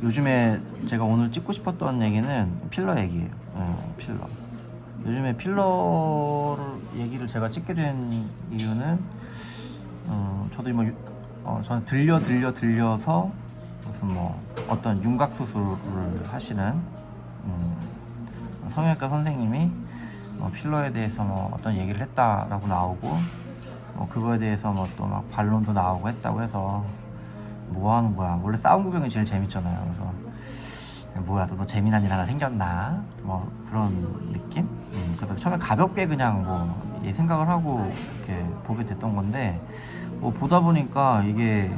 요즘에 제가 오늘 찍고 싶었던 얘기는 필러 얘기예요. 필러. 요즘에 필러 얘기를 제가 찍게 된 이유는 저도 뭐 저는 들려서 무슨 뭐 어떤 윤곽 수술을 하시는 성형외과 선생님이 필러에 대해서 뭐 어떤 얘기를 했다라고 나오고 그거에 대해서 뭐 또 막 반론도 나오고 했다고 해서 뭐 하는 거야. 원래 싸움 구경이 제일 재밌잖아요. 그래서 뭐야, 너 재미난 일 하나 생겼나? 뭐 그런 느낌? 그래서 처음에 가볍게 그냥 뭐 이 생각을 하고 이렇게 보게 됐던 건데 보다 보니까 이게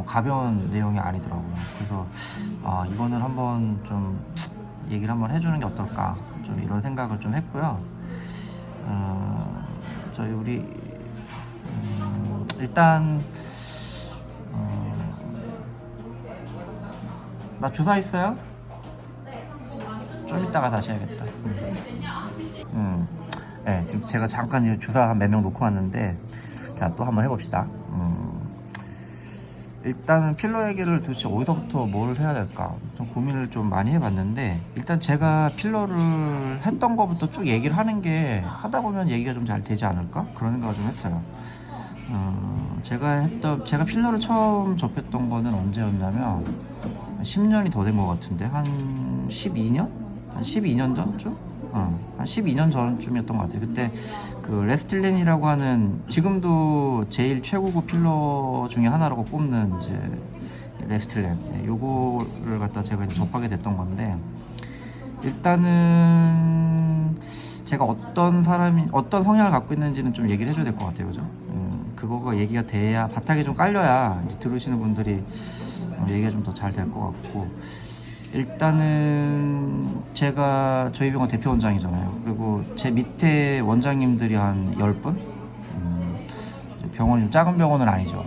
가벼운 내용이 아니더라고요. 그래서 이거는 한번 좀 얘기를 한번 해주는 게 어떨까, 좀 이런 생각을 좀 했고요. 저희 우리 일단 나 주사 있어요? 좀 이따가 다시 해야겠다. 네, 지금 제가 잠깐 주사 한 몇 명 놓고 왔는데, 자, 또 한번 해봅시다. 일단은 필러 얘기를 도대체 어디서부터 뭘 해야 될까 좀 고민을 좀 많이 해봤는데, 일단 제가 필러를 했던 거부터 쭉 얘기를 하는 게 하다 보면 얘기가 좀 잘 되지 않을까 그런 생각을 좀 했어요. 제가 필러를 처음 접했던 거는 언제였냐면 10년이 더 된 것 같은데, 한 12년? 한 12년 전쯤? 한 12년 전쯤이었던 것 같아요. 그때 그 레스틸렌이라고 하는, 지금도 제일 최고급 필러 중에 하나라고 꼽는 이제 레스틸렌, 요거를 갖다 제가 이제 접하게 됐던 건데, 일단은 제가 어떤 성향을 갖고 있는지는 좀 얘기를 해줘야 될 것 같아요. 그죠? 그거가 얘기가 돼야, 바탕에 좀 깔려야 이제 들으시는 분들이 얘기가 좀 더 잘 될 것 같고, 일단은 제가 저희 병원 대표 원장이잖아요. 그리고 제 밑에 원장님들이 한 10분? 병원이 좀 작은 병원은 아니죠.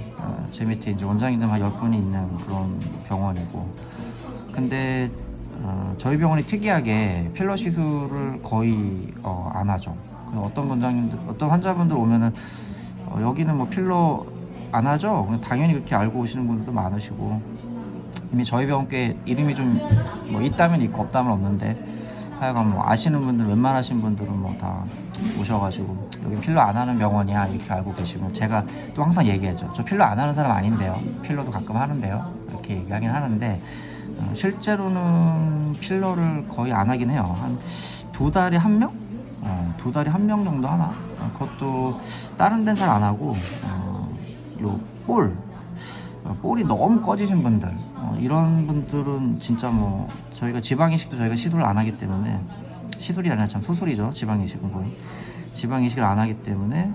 제 밑에 이제 원장님들 한 10분이 있는 그런 병원이고, 근데 저희 병원이 특이하게 필러 시술을 거의 안 하죠. 그래서 어떤 환자분들 오면은 여기는 뭐 필러 안 하죠? 당연히 그렇게 알고 오시는 분들도 많으시고, 이미 저희 병원 꽤 이름이 좀 뭐 있다면 있고 없다면 없는데, 하여간 뭐 아시는 분들, 웬만하신 분들은 뭐 다 오셔가지고 여기 필러 안 하는 병원이야 이렇게 알고 계시면, 제가 또 항상 얘기하죠. 저 필러 안 하는 사람 아닌데요. 필러도 가끔 하는데요. 이렇게 얘기하긴 하는데, 실제로는 필러를 거의 안 하긴 해요. 한 2달에 1명? 2달에 1명 정도 하나? 그것도 다른 데는 잘 안 하고, 요 볼이 너무 꺼지신 분들, 이런 분들은 진짜 뭐 저희가 지방이식도 저희가 시술을 안 하기 때문에, 시술이 아니라 참 수술이죠. 지방이식은 거의 지방이식을 안 하기 때문에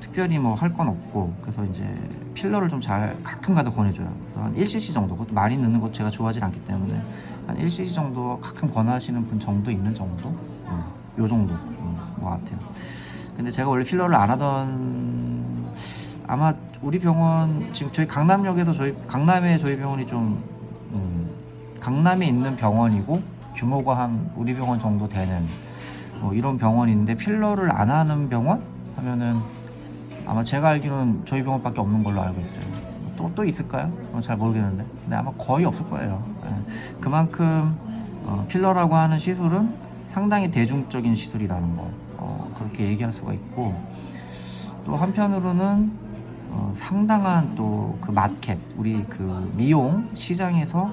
특별히 뭐 할 건 없고, 그래서 이제 필러를 좀 잘 가끔가다 권해줘요. 그래서 한 1cc 정도, 그것도 많이 넣는 것 제가 좋아하지 않기 때문에 한 1cc 정도 가끔 권하시는 분 정도 있는 정도, 요 정도 것 같아요. 근데 제가 원래 필러를 안 하던, 아마 우리 병원 지금 저희 강남역에서 강남에 저희 병원이 좀 강남에 있는 병원이고, 규모가 한 우리 병원 정도 되는 이런 병원인데, 필러를 안 하는 병원 하면은 아마 제가 알기로는 저희 병원밖에 없는 걸로 알고 있어요. 또 있을까요? 잘 모르겠는데, 근데 아마 거의 없을 거예요. 그만큼 필러라고 하는 시술은 상당히 대중적인 시술이라는 거, 그렇게 얘기할 수가 있고, 또 한편으로는 상당한 또 그 마켓, 우리 그 미용 시장에서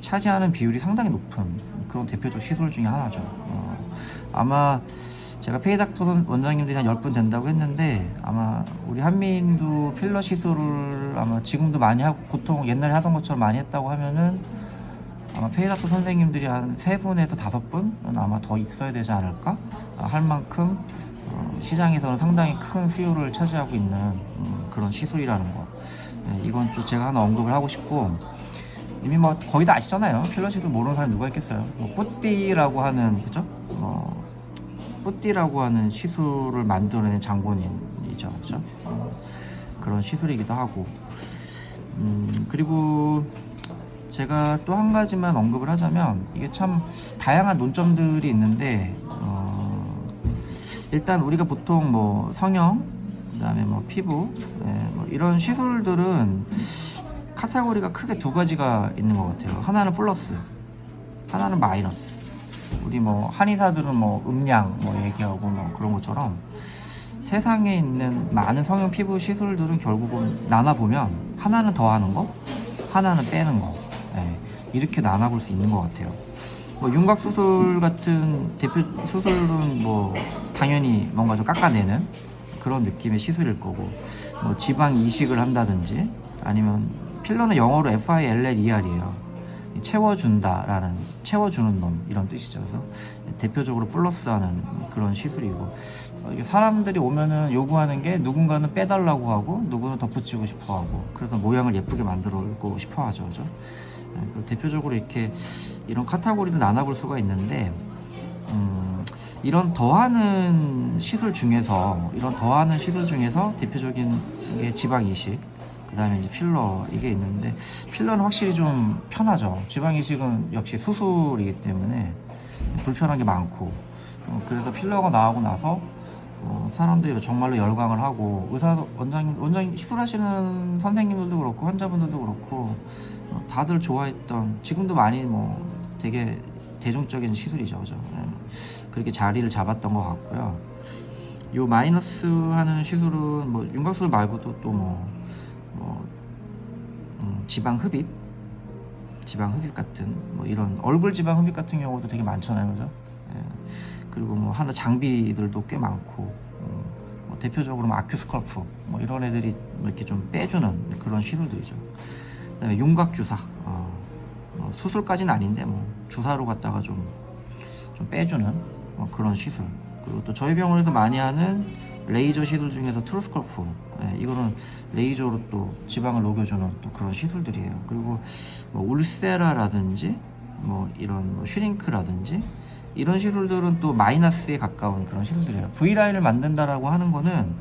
차지하는 비율이 상당히 높은 그런 대표적 시술 중에 하나죠. 아마 제가 페이닥터 원장님들이 한 10분 된다고 했는데, 아마 우리 한민도 필러 시술을 아마 지금도 많이 하고, 보통 옛날에 하던 것처럼 많이 했다고 하면은 아마 페이닥터 선생님들이 한 3분에서 5분은 아마 더 있어야 되지 않을까 할 만큼 시장에서는 상당히 큰 수요를 차지하고 있는 그런 시술이라는 거. 이건 좀 제가 하나 언급을 하고 싶고, 이미 뭐 거의 다 아시잖아요. 필러 시술 모르는 사람이 누가 있겠어요. 뭐 뿌띠라고 하는, 그죠? 뿌띠라고 하는 시술을 만들어낸 장본인이죠, 그죠? 그런 시술이기도 하고, 그리고 제가 또 한 가지만 언급을 하자면, 이게 참 다양한 논점들이 있는데, 일단 우리가 보통 뭐 성형, 그다음에 뭐 피부, 뭐 이런 시술들은 카테고리가 크게 두 가지가 있는 것 같아요. 하나는 플러스, 하나는 마이너스. 우리 뭐 한의사들은 뭐 음양 뭐 얘기하고 뭐 그런 것처럼 세상에 있는 많은 성형 피부 시술들은 결국은 나눠보면 하나는 더하는 거, 하나는 빼는 거, 예, 이렇게 나눠볼 수 있는 것 같아요. 뭐 윤곽 수술 같은 대표 수술은 뭐 당연히 뭔가 좀 깎아내는 그런 느낌의 시술일 거고, 뭐 지방 이식을 한다든지 아니면 필러는 영어로 FILLER이에요. 채워준다라는, 채워주는 놈 이런 뜻이죠. 그래서 대표적으로 플러스하는 그런 시술이고, 이게 사람들이 오면은 요구하는 게 누군가는 빼달라고 하고 누구는 덧붙이고 싶어 하고, 그래서 모양을 예쁘게 만들고 싶어 하죠. 그죠? 대표적으로 이렇게 이런 카테고리를 나눠볼 수가 있는데, 이런 더하는 시술 중에서 대표적인 게 지방 이식, 그 다음에 이제 필러, 이게 있는데, 필러는 확실히 좀 편하죠. 지방 이식은 역시 수술이기 때문에 불편한 게 많고, 그래서 필러가 나오고 나서 사람들이 정말로 열광을 하고, 원장님 시술하시는 선생님들도 그렇고 환자분들도 그렇고 다들 좋아했던, 지금도 많이 뭐 되게 대중적인 시술이죠. 그죠? 그렇게 자리를 잡았던 것 같고요. 요 마이너스 하는 시술은 뭐 윤곽수술 말고도 또 지방 흡입 같은 뭐 이런 얼굴 지방 흡입 같은 경우도 되게 많잖아요. 그죠? 예. 그리고 뭐 하나 장비들도 꽤 많고, 뭐 대표적으로 뭐 아큐스컬프 뭐 이런 애들이 뭐 이렇게 좀 빼주는 그런 시술들이죠. 그다음에 윤곽 주사, 수술까지는 아닌데 뭐 주사로 갖다가 좀 빼주는 그런 시술. 그리고 또 저희 병원에서 많이 하는 레이저 시술 중에서 트루스컬프, 이거는 레이저로 또 지방을 녹여주는 또 그런 시술들이에요. 그리고 뭐 울세라라든지 뭐 이런 뭐 슈링크라든지 이런 시술들은 또 마이너스에 가까운 그런 시술들이에요. V라인을 만든다라고 하는 거는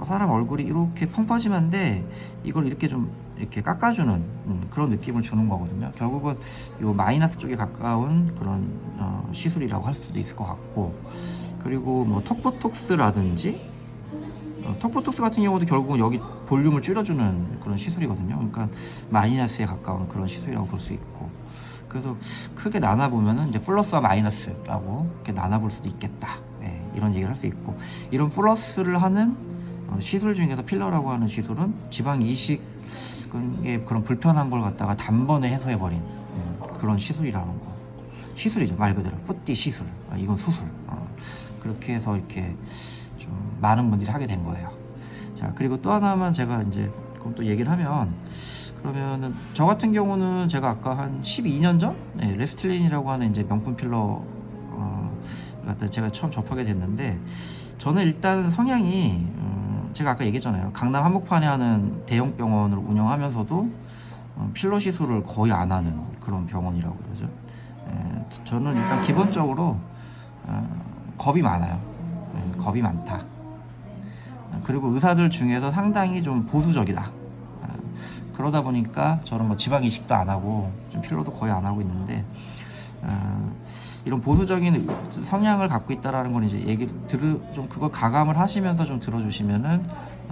사람 얼굴이 이렇게 펑퍼짐한데 이걸 이렇게 좀 이렇게 깎아주는 그런 느낌을 주는 거거든요. 결국은 이 마이너스 쪽에 가까운 그런 시술이라고 할 수도 있을 것 같고, 그리고 뭐 턱보톡스라든지 턱보톡스 같은 경우도 결국은 여기 볼륨을 줄여주는 그런 시술이거든요. 그러니까 마이너스에 가까운 그런 시술이라고 볼 수 있고, 그래서 크게 나눠보면은 이제 플러스와 마이너스라고 이렇게 나눠볼 수도 있겠다. 이런 얘기를 할 수 있고, 이런 플러스를 하는 시술 중에서 필러라고 하는 시술은 지방 이식의 그런 불편한 걸 갖다가 단번에 해소해버린 그런 시술이라는 거. 시술이죠, 말 그대로. 뿌띠 시술. 이건 수술. 그렇게 해서 이렇게 좀 많은 분들이 하게 된 거예요. 자, 그리고 또 하나만 제가 이제 그럼 또 얘기를 하면, 그러면은 저 같은 경우는 제가 아까 한 12년 전 레스틸린이라고 하는 이제 명품 필러 갖다 제가 처음 접하게 됐는데, 저는 일단 성향이 제가 아까 얘기했잖아요. 강남 한복판에 하는 대형 병원을 운영하면서도 필러 시술을 거의 안 하는 그런 병원이라고 그러죠. 저는 일단 기본적으로 겁이 많아요. 겁이 많다. 그리고 의사들 중에서 상당히 좀 보수적이다. 그러다 보니까 저는 뭐 지방 이식도 안 하고 좀 필러도 거의 안 하고 있는데, 이런 보수적인 성향을 갖고 있다라는 건 이제 좀 그걸 가감을 하시면서 좀 들어주시면은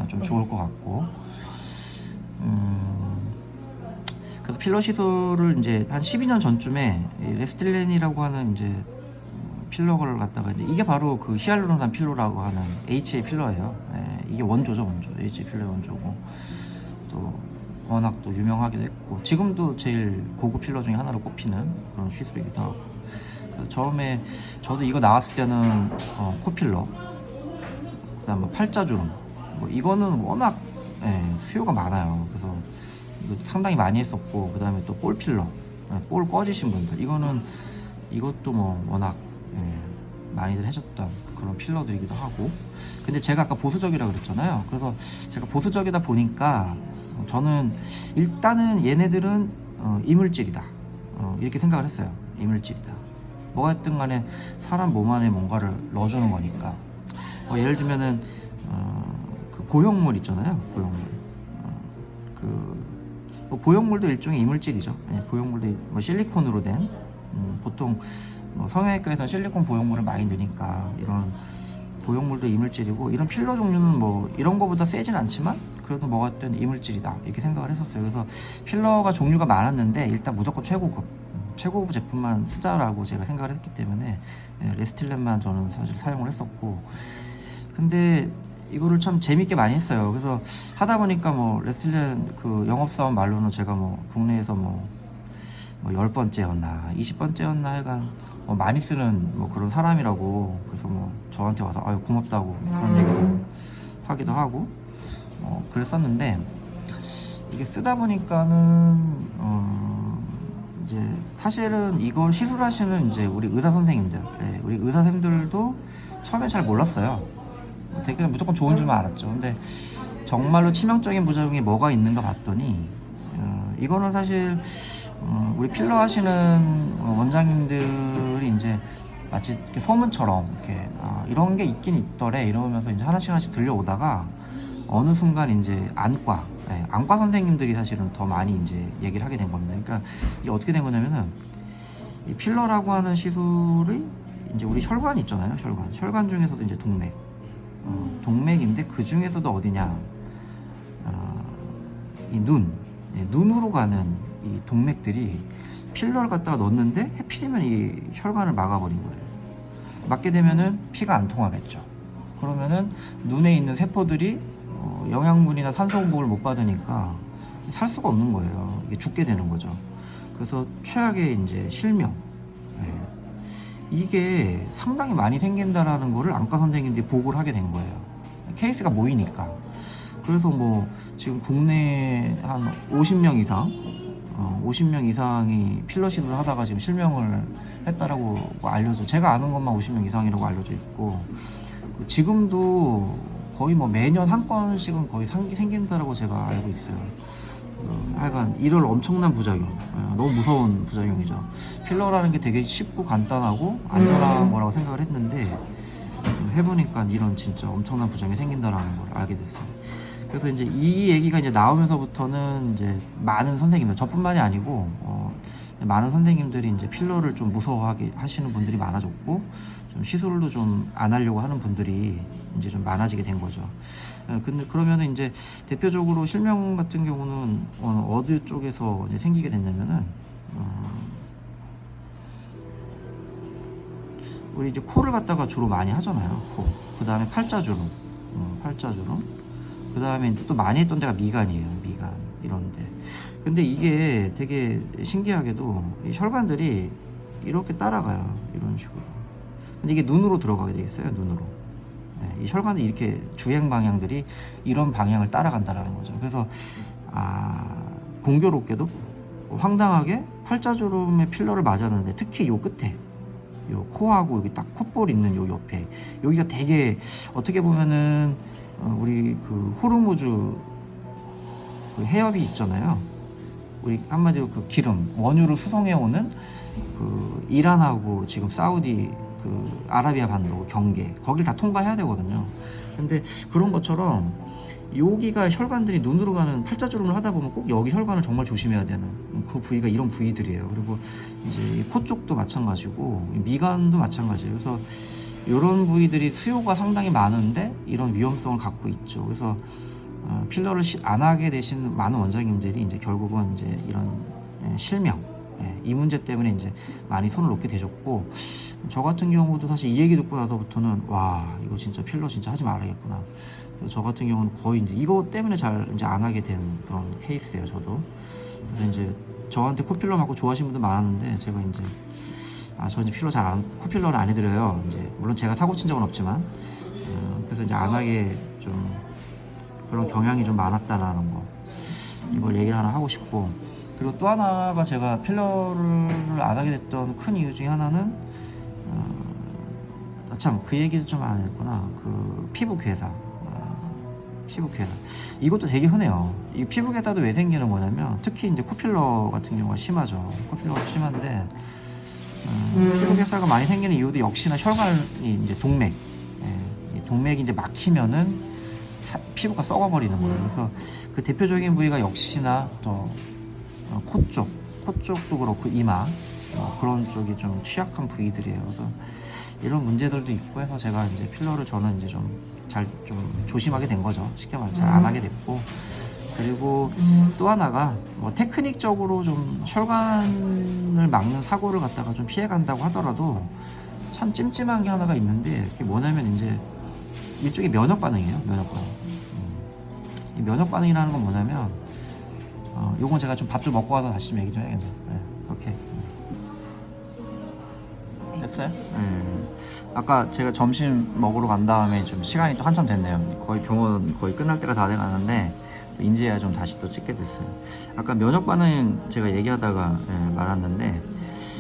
좀 좋을 것 같고, 그래서 필러 시술을 이제 한 12년 전쯤에 레스틸렌이라고 하는 이제 필러를 갖다가 이게 바로 그 히알루론산 필러라고 하는 HA 필러예요. 이게 원조죠, 원조. HA 필러의 원조고, 또 워낙 또 유명하기도 했고 지금도 제일 고급 필러 중에 하나로 꼽히는 그런 시술이기도 하고, 그래서 처음에 저도 이거 나왔을 때는 코필러, 그다음 뭐 팔자주름, 뭐 이거는 워낙 수요가 많아요. 그래서 이거 상당히 많이 했었고, 그다음에 또 볼 필러, 볼 꺼지신 분들, 이것도 뭐 워낙 많이들 해줬던 그런 필러들이기도 하고. 근데 제가 아까 보수적이라고 그랬잖아요. 그래서 제가 보수적이다 보니까 저는 일단은 얘네들은 이물질이다, 이렇게 생각을 했어요. 이물질이다. 뭐가 됐든 간에 사람 몸 안에 뭔가를 넣어주는 거니까. 예를 들면은 그 보형물 있잖아요. 보형물. 보형물도 일종의 이물질이죠. 보형물도 뭐 실리콘으로 된, 보통 성형외과에서 실리콘 보형물을 많이 넣으니까 이런 보형물도 이물질이고, 이런 필러 종류는 뭐 이런 거보다 세진 않지만 그래도 뭐가 됐든 이물질이다 이렇게 생각을 했었어요. 그래서 필러가 종류가 많았는데 일단 무조건 최고급 제품만 쓰자라고 제가 생각을 했기 때문에 레스틸렌만 저는 사실 사용을 했었고, 근데 이거를 참 재밌게 많이 했어요. 그래서 하다 보니까 뭐 레스틸렌 그 영업사원 말로는 제가 뭐 국내에서 뭐 10번째였나 20번째였나 하여간 많이 쓰는 뭐 그런 사람이라고, 그래서 뭐 저한테 와서 아유 고맙다고 그런 얘기도 하기도 하고 그랬었는데, 이게 쓰다 보니까는 이제 사실은 이걸 시술하시는 이제 우리 의사 선생님들, 우리 의사 선생님들도 처음에 잘 몰랐어요. 되게 무조건 좋은 줄만 알았죠. 근데 정말로 치명적인 부작용이 뭐가 있는가 봤더니 이거는 사실 우리 필러 하시는 원장님들이 이제 마치 이렇게 소문처럼 이렇게 이런 게 있긴 있더래 이러면서 이제 하나씩 들려오다가 어느 순간 이제 안과 선생님들이 사실은 더 많이 이제 얘기를 하게 된 겁니다. 그러니까 이게 어떻게 된 거냐면은 이 필러라고 하는 시술이 이제 우리 혈관 있잖아요. 혈관 중에서도 이제 동맥인데 그 중에서도 어디냐, 이 눈으로 가는 이 동맥들이 필러를 갖다가 넣었는데 해필이면 이 혈관을 막아버린 거예요. 막게 되면은 피가 안 통하겠죠. 그러면은 눈에 있는 세포들이 영양분이나 산소 공급을 못 받으니까 살 수가 없는 거예요. 이게 죽게 되는 거죠. 그래서 최악의 이제 실명. 이게 상당히 많이 생긴다라는 거를 안과 선생님들이 보고를 하게 된 거예요. 케이스가 모이니까. 그래서 뭐 지금 국내에 한 50명 이상이 필러 시술을 하다가 지금 실명을 했다라고 알려져. 제가 아는 것만 50명 이상이라고 알려져 있고, 지금도 거의 뭐 매년 한 건씩은 거의 생긴다라고 제가 알고 있어요. 하여간 이럴 엄청난 부작용, 너무 무서운 부작용이죠. 필러라는 게 되게 쉽고 간단하고 안전한 거라고 생각을 했는데 해보니까 이런 진짜 엄청난 부작용이 생긴다라는 걸 알게 됐어요. 그래서 이제 이 얘기가 이제 나오면서부터는 이제 많은 선생님들, 저뿐만이 아니고 많은 선생님들이 이제 필러를 좀 무서워하게 하시는 분들이 많아졌고, 좀 시술도 좀 안 하려고 하는 분들이 이제 좀 많아지게 된 거죠. 근데 그러면은 이제 대표적으로 실명 같은 경우는 어디 쪽에서 이제 생기게 됐냐면은 우리 이제 코를 갖다가 주로 많이 하잖아요. 그 다음에 팔자주름, 그 다음에 이제 또 많이 했던 데가 미간이에요. 미간 이런데. 근데 이게 되게 신기하게도 이 혈관들이 이렇게 따라가요. 이런 식으로. 근데 이게 눈으로 들어가게 돼 있어요. 눈으로. 이 혈관이 이렇게 주행 방향들이 이런 방향을 따라간다라는 거죠. 그래서 공교롭게도 황당하게 팔자주름에 필러를 맞았는데 특히 요 끝에 요 코하고 여기 딱 콧볼 있는 요 옆에 여기가 되게 어떻게 보면은 우리 그 호르무즈 그 해협이 있잖아요. 우리 한마디로 그 기름 원유를 수송해 오는 그 이란하고 지금 사우디 그 아라비아 반도 경계 거길 다 통과해야 되거든요. 근데 그런 것처럼 여기가 혈관들이 눈으로 가는 팔자주름을 하다 보면 꼭 여기 혈관을 정말 조심해야 되는 그 부위가 이런 부위들이에요. 그리고 이제 코 쪽도 마찬가지고 미간도 마찬가지예요. 그래서 이런 부위들이 수요가 상당히 많은데 이런 위험성을 갖고 있죠. 그래서 필러를 안 하게 되신 많은 원장님들이 이제 결국은 이제 이런 실명, 이 문제 때문에 이제 많이 손을 놓게 되셨고, 저 같은 경우도 사실 이 얘기 듣고 나서부터는 와 이거 진짜 필러 진짜 하지 말아야겠구나. 그래서 저 같은 경우는 거의 이제 이거 때문에 잘 이제 안 하게 된 그런 케이스예요. 저도. 그래서 이제 저한테 코필러 맞고 좋아하시는 분들 많았는데 제가 이제 저 이제 필러 코필러는 안 해드려요. 이제 물론 제가 사고 친 적은 없지만 그래서 이제 안 하게 좀 그런 경향이 좀 많았다라는 거, 이걸 얘기를 하나 하고 싶고, 그리고 또 하나가 제가 필러를 안 하게 됐던 큰 이유 중에 하나는 참 그 얘기도 좀 안 했구나. 그 피부 괴사. 이것도 되게 흔해요. 이 피부 괴사도 왜 생기는 거냐면 특히 이제 코필러 같은 경우가 심하죠. 코필러가 심한데 피부 괴사가 많이 생기는 이유도 역시나 혈관이 이제 동맥이 이제 막히면은 피부가 썩어버리는 거예요. 그래서 그 대표적인 부위가 역시나 또 코 쪽도 그렇고 이마 그런 쪽이 좀 취약한 부위들이에요. 그래서 이런 문제들도 있고 해서 제가 이제 필러를 저는 이제 좀 잘 좀 조심하게 된 거죠. 쉽게 말해서 잘 안 하게 됐고, 그리고 또 하나가 뭐 테크닉적으로 좀 혈관을 막는 사고를 갖다가 좀 피해간다고 하더라도 참 찜찜한 게 하나가 있는데, 그게 뭐냐면 이제 일종의 면역 반응이에요. 면역 반응. 이 면역 반응이라는 건 뭐냐면, 요건 제가 좀 밥 좀 먹고 와서 다시 좀 얘기 좀 해야겠네요. 네, 오케이. 됐어요? 네. 아까 제가 점심 먹으러 간 다음에 좀 시간이 또 한참 됐네요. 거의 병원 거의 끝날 때가 다 돼가는데 인제야 좀 다시 또 찍게 됐어요. 아까 면역 반응 제가 얘기하다가 말았는데,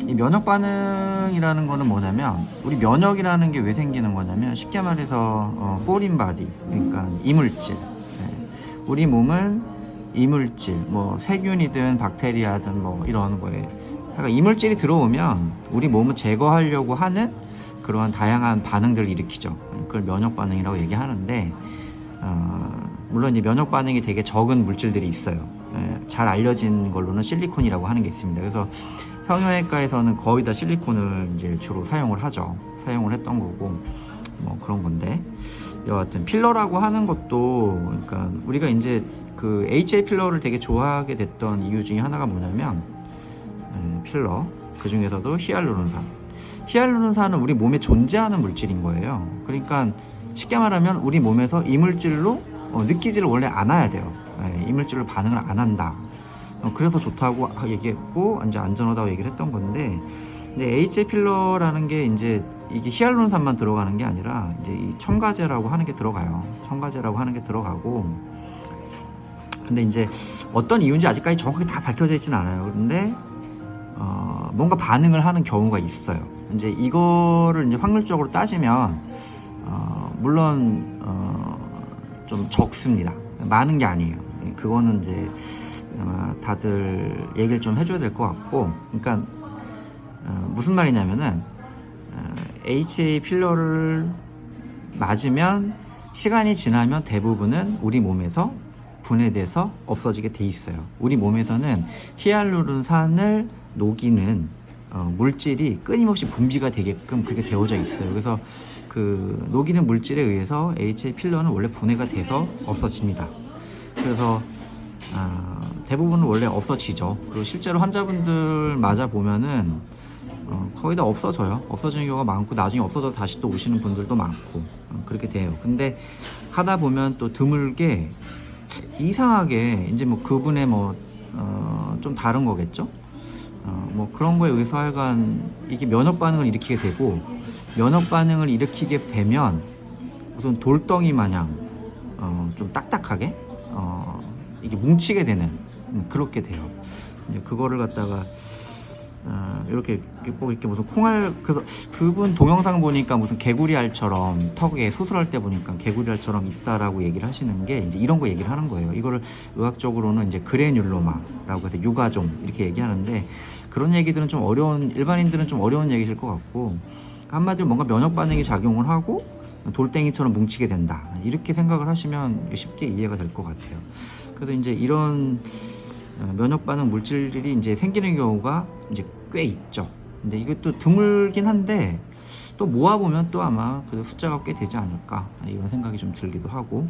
이 면역 반응이라는 거는 뭐냐면, 우리 면역이라는 게 왜 생기는 거냐면, 쉽게 말해서 포린 바디, 그러니까 이물질. 우리 몸은 이물질, 뭐 세균이든 박테리아든 뭐 이런 거에, 그러니까 이물질이 들어오면 우리 몸을 제거하려고 하는 그러한 다양한 반응들을 일으키죠. 그걸 면역 반응이라고 얘기하는데, 물론 이 면역 반응이 되게 적은 물질들이 있어요. 잘 알려진 걸로는 실리콘이라고 하는 게 있습니다. 그래서 성형외과에서는 거의 다 실리콘을 이제 주로 사용을 하죠. 사용을 했던 거고, 뭐 그런 건데, 여하튼 필러라고 하는 것도, 그러니까 우리가 이제 그 HA 필러를 되게 좋아하게 됐던 이유 중에 하나가 뭐냐면, 필러, 그 중에서도 히알루론산은 우리 몸에 존재하는 물질인 거예요. 그러니까 쉽게 말하면 우리 몸에서 이물질로 느끼지를 원래 않아야 돼요. 이물질로 반응을 안 한다. 그래서 좋다고 얘기했고, 이제 안전하다고 얘기를 했던 건데, 근데 HA 필러라는 게 이제 이게 히알루론산만 들어가는 게 아니라 이제 이 첨가제라고 하는 게 들어가요. 첨가제라고 하는 게 들어가고, 근데 이제 어떤 이유인지 아직까지 정확하게 다 밝혀져 있진 않아요. 근데 뭔가 반응을 하는 경우가 있어요. 이제 이거를 이제 확률적으로 따지면 물론 좀 적습니다. 많은 게 아니에요. 그거는 이제 아마 다들 얘기를 좀 해줘야 될 것 같고, 그러니까 무슨 말이냐면은 HA 필러를 맞으면 시간이 지나면 대부분은 우리 몸에서 분해돼서 없어지게 돼 있어요. 우리 몸에서는 히알루론산을 녹이는 물질이 끊임없이 분비가 되게끔 그렇게 되어져 있어요. 그래서 그 녹이는 물질에 의해서 HA 필러는 원래 분해가 돼서 없어집니다. 그래서 대부분은 원래 없어지죠. 그리고 실제로 환자분들 맞아 보면은 거의 다 없어져요. 없어지는 경우가 많고, 나중에 없어져서 다시 또 오시는 분들도 많고, 그렇게 돼요. 근데 하다 보면 또 드물게 이상하게 이제 뭐 그분의 뭐 좀 다른 거겠죠. 뭐 그런 거에 의해서 하여간 이게 면역 반응을 일으키게 되고, 면역 반응을 일으키게 되면 무슨 돌덩이 마냥 좀 딱딱하게 이게 뭉치게 되는, 그렇게 돼요. 그거를 갖다가 이렇게 꼭 이렇게 무슨 콩알, 그래서 그분 동영상 보니까 무슨 개구리알처럼 턱에 수술할 때 보니까 개구리알처럼 있다라고 얘기를 하시는 게 이제 이런 거 얘기를 하는 거예요. 이거를 의학적으로는 이제 그래뉼로마라고 해서 유가종 이렇게 얘기하는데, 그런 얘기들은 좀 어려운, 일반인들은 좀 어려운 얘기일 것 같고, 한마디로 뭔가 면역 반응이 작용을 하고 돌덩이처럼 뭉치게 된다, 이렇게 생각을 하시면 쉽게 이해가 될 것 같아요. 그래서 이제 이런 면역 반응 물질들이 이제 생기는 경우가 이제 꽤 있죠. 근데 이게 또 드물긴 한데, 또 모아보면 또 아마 그 숫자가 꽤 되지 않을까, 이런 생각이 좀 들기도 하고.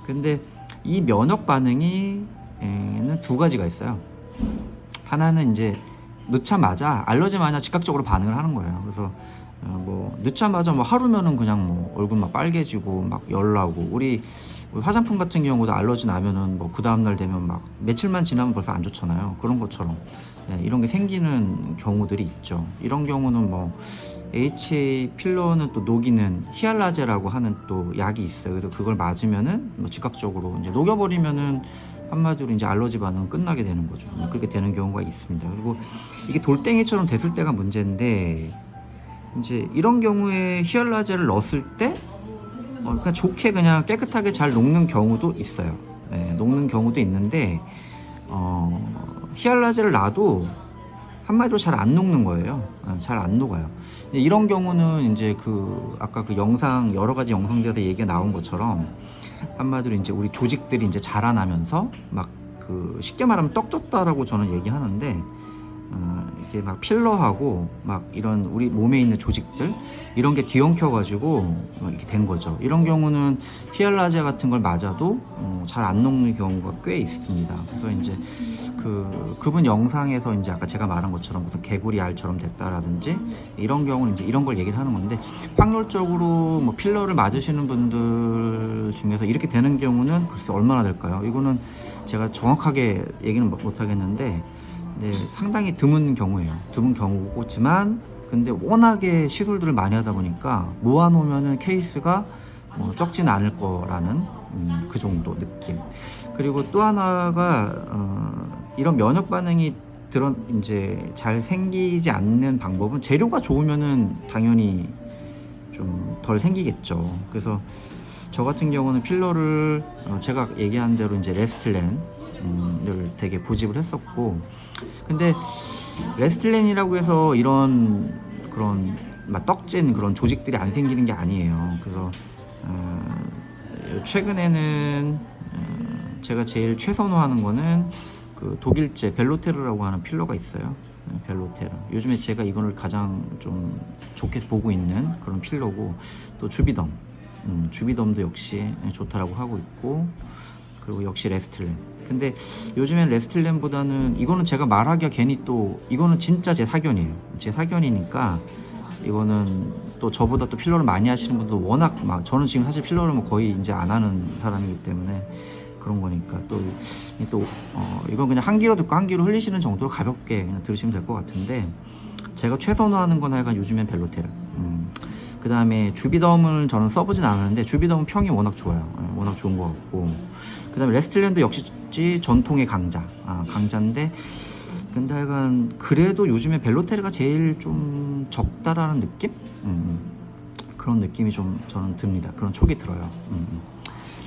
근데 이 면역 반응이 는 두 가지가 있어요. 하나는 이제 넣자마자 알러지 마냥 즉각적으로 반응을 하는 거예요. 그래서 뭐 넣자마자 뭐 하루면은 그냥 뭐 얼굴 막 빨개지고 막 열나고, 우리 화장품 같은 경우도 알러지 나면은 뭐 그 다음날 되면 막 며칠만 지나면 벌써 안 좋잖아요. 그런 것처럼 이런 게 생기는 경우들이 있죠. 이런 경우는 뭐 HA 필러는 또 녹이는 히알라제라고 하는 또 약이 있어요. 그래서 그걸 맞으면은 뭐 즉각적으로 이제 녹여버리면은 한마디로 이제 알러지 반응은 끝나게 되는 거죠. 그렇게 되는 경우가 있습니다. 그리고 이게 돌덩이처럼 됐을 때가 문제인데, 이제 이런 경우에 히알라제를 넣었을 때 그냥 좋게 그냥 깨끗하게 잘 녹는 경우도 있어요. 녹는 경우도 있는데, 히알라제를 놔도 한마디로 잘 안 녹는 거예요. 잘 안 녹아요. 이런 경우는 이제 그 아까 그 영상, 여러 가지 영상들에서 얘기가 나온 것처럼 한마디로 이제 우리 조직들이 이제 자라나면서 막 그 쉽게 말하면 떡 졌다라고 저는 얘기하는데, 이게 막 필러하고 막 이런 우리 몸에 있는 조직들, 이런 게 뒤엉켜가지고 이렇게 된 거죠. 이런 경우는 히알라제 같은 걸 맞아도 잘 안 녹는 경우가 꽤 있습니다. 그래서 이제 그분 영상에서 이제 아까 제가 말한 것처럼 무슨 개구리 알처럼 됐다라든지 이런 경우는 이제 이런 걸 얘기를 하는 건데, 확률적으로 뭐 필러를 맞으시는 분들 중에서 이렇게 되는 경우는 글쎄 얼마나 될까요? 이거는 제가 정확하게 얘기는 못 하겠는데, 네, 상당히 드문 경우예요. 드문 경우지만 근데 워낙에 시술들을 많이 하다 보니까 모아놓으면은 케이스가 뭐 적지는 않을 거라는 그 정도 느낌. 그리고 또 하나가 이런 면역 반응이 이제 잘 생기지 않는 방법은, 재료가 좋으면은 당연히 좀 덜 생기겠죠. 그래서 저 같은 경우는 필러를 제가 얘기한 대로 이제 레스틀렌을 되게 고집을 했었고, 근데 레스틀렌이라고 해서 이런 그런 막 떡진 그런 조직들이 안 생기는 게 아니에요. 그래서 최근에는 제가 제일 최선호하는 거는 그 독일제 벨로테르라고 하는 필러가 있어요. 벨로테르. 요즘에 제가 이거를 가장 좀 좋게 보고 있는 그런 필러고, 또 주비덤. 주비덤도 역시 좋다라고 하고 있고, 그리고 역시 레스틀렌. 근데 요즘엔 레스틀렌보다는, 이거는 제가 말하기가 괜히 또 이거는 진짜 제 사견이에요. 제 사견이니까 이거는 또 저보다 또 필러를 많이 하시는 분도 워낙 막, 저는 지금 사실 필러를 뭐 거의 이제 안 하는 사람이기 때문에 그런 거니까 또 이건 그냥 한 귀로 듣고 한 귀로 흘리시는 정도로 가볍게 그냥 들으시면 될 것 같은데, 제가 최선호하는 건 하여간 요즘엔 벨로테르. 그 다음에 주비덤을 저는 써보진 않았는데, 주비덤은 평이 워낙 좋아요. 워낙 좋은 것 같고, 그 다음에 레스틀렌도 역시 전통의 강자인데, 근데 하여간 그래도 요즘에 벨로테르가 제일 좀 적다라는 느낌? 그런 느낌이 좀 저는 듭니다. 그런 촉이 들어요.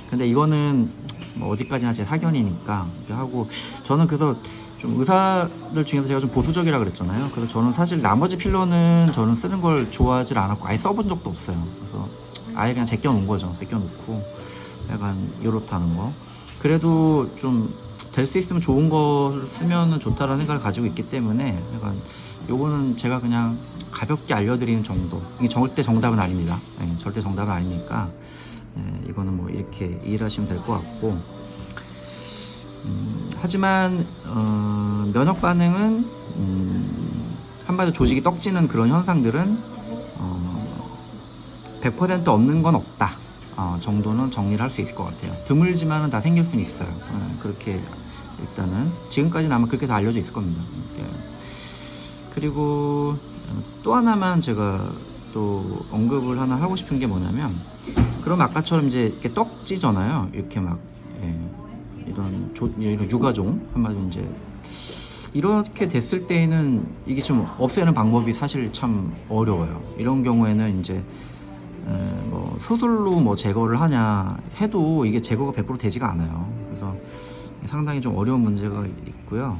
근데 이거는 뭐 어디까지나 제 사견이니까 이렇게 하고, 저는 그래서 좀 의사들 중에서 제가 좀 보수적이라 그랬잖아요. 그래서 저는 사실 나머지 필러는 저는 쓰는 걸 좋아하지 않았고 아예 써본 적도 없어요. 그래서 아예 그냥 제껴놓은 거죠. 제껴놓고 약간 요렇다는 거. 그래도 좀 될 수 있으면 좋은 걸 쓰면 좋다라는 생각을 가지고 있기 때문에, 약간 요거는 제가 그냥 가볍게 알려드리는 정도. 이게 절대 정답은 아닙니다. 절대 정답은 아니니까 이거는 뭐 이렇게 이해하시면 될 것 같고, 하지만 면역 반응은 한마디로 조직이 떡지는 그런 현상들은 100% 없는 건 없다 정도는 정리를 할 수 있을 것 같아요. 드물지만은 다 생길 수는 있어요. 그렇게 일단은 지금까지는 아마 그렇게 다 알려져 있을 겁니다. 그리고 또 하나만 제가 또 언급을 하나 하고 싶은 게 뭐냐면, 그럼 아까처럼 이제 이렇게 떡지잖아요. 이렇게 막 이런 유가종 한마디로 이제 이렇게 됐을 때에는 이게 좀 없애는 방법이 사실 참 어려워요. 이런 경우에는 이제 뭐 수술로 뭐 제거를 하냐 해도 이게 제거가 100% 되지가 않아요. 그래서 상당히 좀 어려운 문제가 있고요.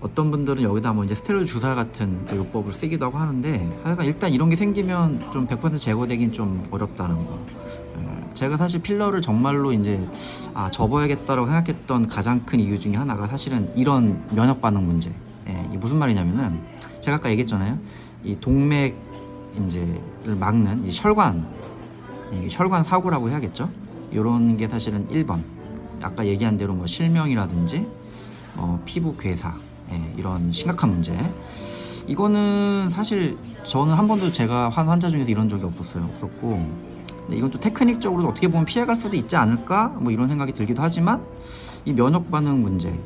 어떤 분들은 여기다 뭐 이제 스테로이드 주사 같은 요법을 쓰기도 하고 하는데, 하여간 일단 이런 게 생기면 좀 100% 제거되긴 좀 어렵다는 거. 제가 사실 필러를 정말로 이제 접어야겠다라고 생각했던 가장 큰 이유 중에 하나가 사실은 이런 면역 반응 문제. 이게 무슨 말이냐면은, 제가 아까 얘기했잖아요. 이 동맥 이제를 막는 이 혈관 사고라고 해야겠죠. 이런 게 사실은 1번. 아까 얘기한 대로 뭐 실명이라든지 피부 괴사, 이런 심각한 문제. 이거는 사실 저는 한 번도 제가 한 환자 중에서 이런 적이 없었고, 근데 이건 또 테크닉적으로 어떻게 보면 피해갈 수도 있지 않을까 뭐 이런 생각이 들기도 하지만, 이 면역 반응 문제,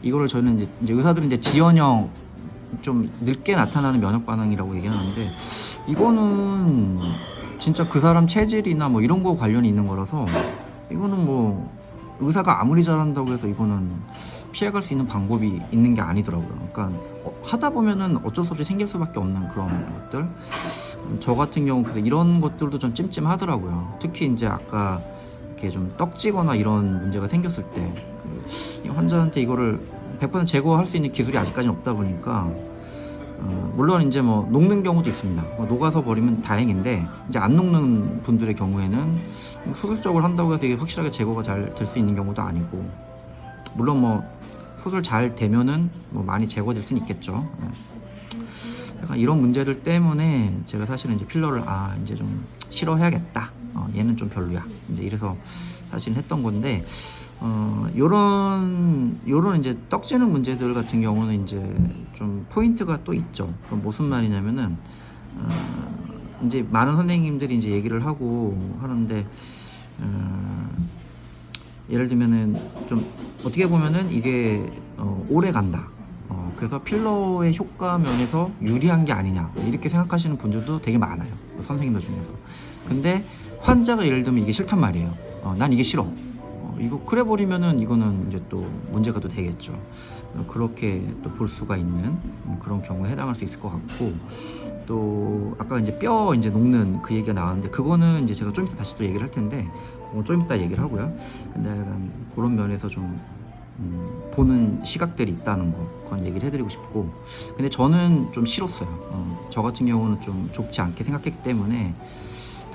이거를 저는 이제 의사들은 이제 지연형, 좀 늦게 나타나는 면역 반응이라고 얘기하는데, 이거는 진짜 그 사람 체질이나 뭐 이런 거 관련이 있는 거라서, 이거는 뭐 의사가 아무리 잘한다고 해서 이거는 피해갈 수 있는 방법이 있는 게 아니더라고요. 그러니까 하다 보면은 어쩔 수 없이 생길 수밖에 없는 그런 것들. 저 같은 경우 그래서 이런 것들도 좀 찜찜하더라고요. 특히 이제 아까 이렇게 좀 떡지거나 이런 문제가 생겼을 때 이 환자한테 이거를 100% 제거할 수 있는 기술이 아직까지는 없다 보니까, 물론 이제 뭐 녹는 경우도 있습니다. 뭐 녹아서 버리면 다행인데, 이제 안 녹는 분들의 경우에는 수술적으로 한다고 해서 이게 확실하게 제거가 잘 될 수 있는 경우도 아니고, 물론 뭐 수술 잘 되면은 뭐 많이 제거될 수는 있겠죠. 약간 이런 문제들 때문에 제가 사실은 이제 필러를 이제 좀 싫어해야겠다. 얘는 좀 별로야. 이제 이래서 사실 했던 건데, 요런 이제 떡지는 문제들 같은 경우는 이제 좀 포인트가 또 있죠. 그럼 무슨 말이냐면은, 이제 많은 선생님들이 이제 얘기를 하고 하는데, 예를 들면은 좀 어떻게 보면은 이게 오래 간다. 그래서 필러의 효과 면에서 유리한 게 아니냐 이렇게 생각하시는 분들도 되게 많아요. 선생님들 중에서. 근데 환자가 예를 들면 이게 싫단 말이에요. 난 이게 싫어. 이거 그래 버리면은 이거는 이제 또 문제가 또 되겠죠. 그렇게 또 볼 수가 있는 그런 경우에 해당할 수 있을 것 같고, 또 아까 이제 뼈 이제 녹는 그 얘기가 나왔는데, 그거는 이제 제가 좀 이따 다시 또 얘기를 할 텐데, 좀 이따 얘기를 하고요. 근데 약간 그런 면에서 좀 보는 시각들이 있다는 거, 그건 얘기를 해드리고 싶고, 근데 저는 좀 싫었어요. 저 같은 경우는 좀 좋지 않게 생각했기 때문에.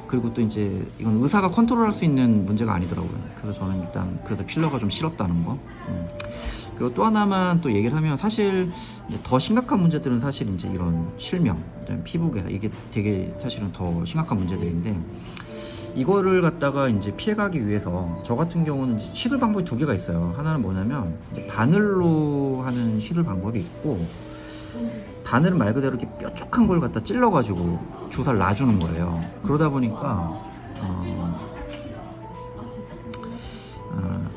그리고 또 이제 이건 의사가 컨트롤할 수 있는 문제가 아니더라고요. 그래서 저는 일단 그래서 필러가 좀 싫었다는 거. 그리고 또 하나만 또 얘기를 하면, 사실 이제 더 심각한 문제들은 사실 이제 이런 실명, 피부괴사, 이게 되게 사실은 더 심각한 문제들인데, 이거를 갖다가 이제 피해가기 위해서 저 같은 경우는 이제 시술 방법이 두 개가 있어요. 하나는 뭐냐면 이제 바늘로 하는 시술 방법이 있고, 바늘은 말 그대로 이렇게 뾰족한 걸 갖다 찔러가지고 주사를 놔주는 거예요. 그러다 보니까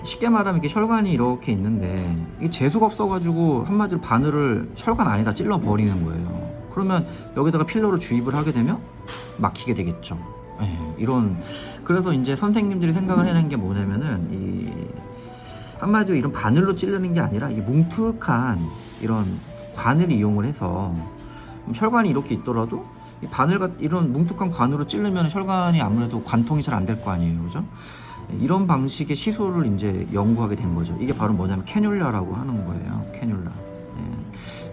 쉽게 말하면 이게 혈관이 이렇게 있는데, 이게 재수가 없어가지고 한마디로 바늘을 혈관 안에다 찔러 버리는 거예요. 그러면 여기다가 필러를 주입을 하게 되면 막히게 되겠죠. 이런, 그래서 이제 선생님들이 생각을 해낸 게 뭐냐면은, 한마디로 이런 바늘로 찌르는 게 아니라 이게 뭉툭한 이런 관을 이용을 해서, 혈관이 이렇게 있더라도 이 이런 뭉툭한 관으로 찌르면 혈관이 아무래도 관통이 잘 안 될 거 아니에요, 그죠? 이런 방식의 시술을 이제 연구하게 된 거죠. 이게 바로 뭐냐면 캐뉼라라고 하는 거예요. 캐뉼라.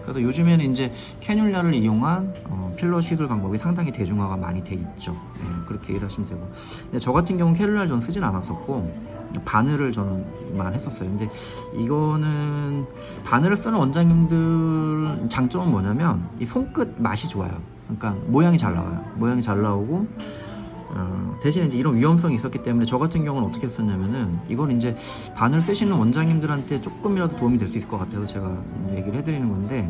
그래서 요즘에는 이제 캐뉼라를 이용한 필러 시술 방법이 상당히 대중화가 많이 돼 있죠. 그렇게 이해하시면 되고. 근데 저 같은 경우는 캐뉼라를 저는 쓰진 않았었고, 바늘을 저는만 했었어요. 근데 이거는 바늘을 쓰는 원장님들 장점은 뭐냐면 이 손끝 맛이 좋아요. 그러니까 모양이 잘 나와요. 모양이 잘 나오고, 대신에 이제 이런 위험성이 있었기 때문에 저 같은 경우는 어떻게 했었냐면은, 이걸 이제 바늘 쓰시는 원장님들한테 조금이라도 도움이 될 수 있을 것 같아서 제가 얘기를 해드리는 건데,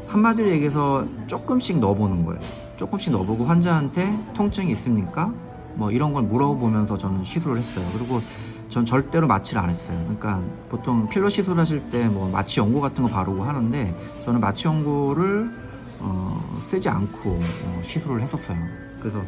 한마디로 얘기해서 조금씩 넣어보는 거예요. 조금씩 넣어보고 환자한테 통증이 있습니까? 뭐 이런 걸 물어보면서 저는 시술을 했어요. 그리고 전 절대로 마취를 안 했어요. 그러니까 보통 필러 시술 하실 때 뭐 마취 연고 같은 거 바르고 하는데, 저는 마취 연고를 쓰지 않고 시술을 했었어요. 그래서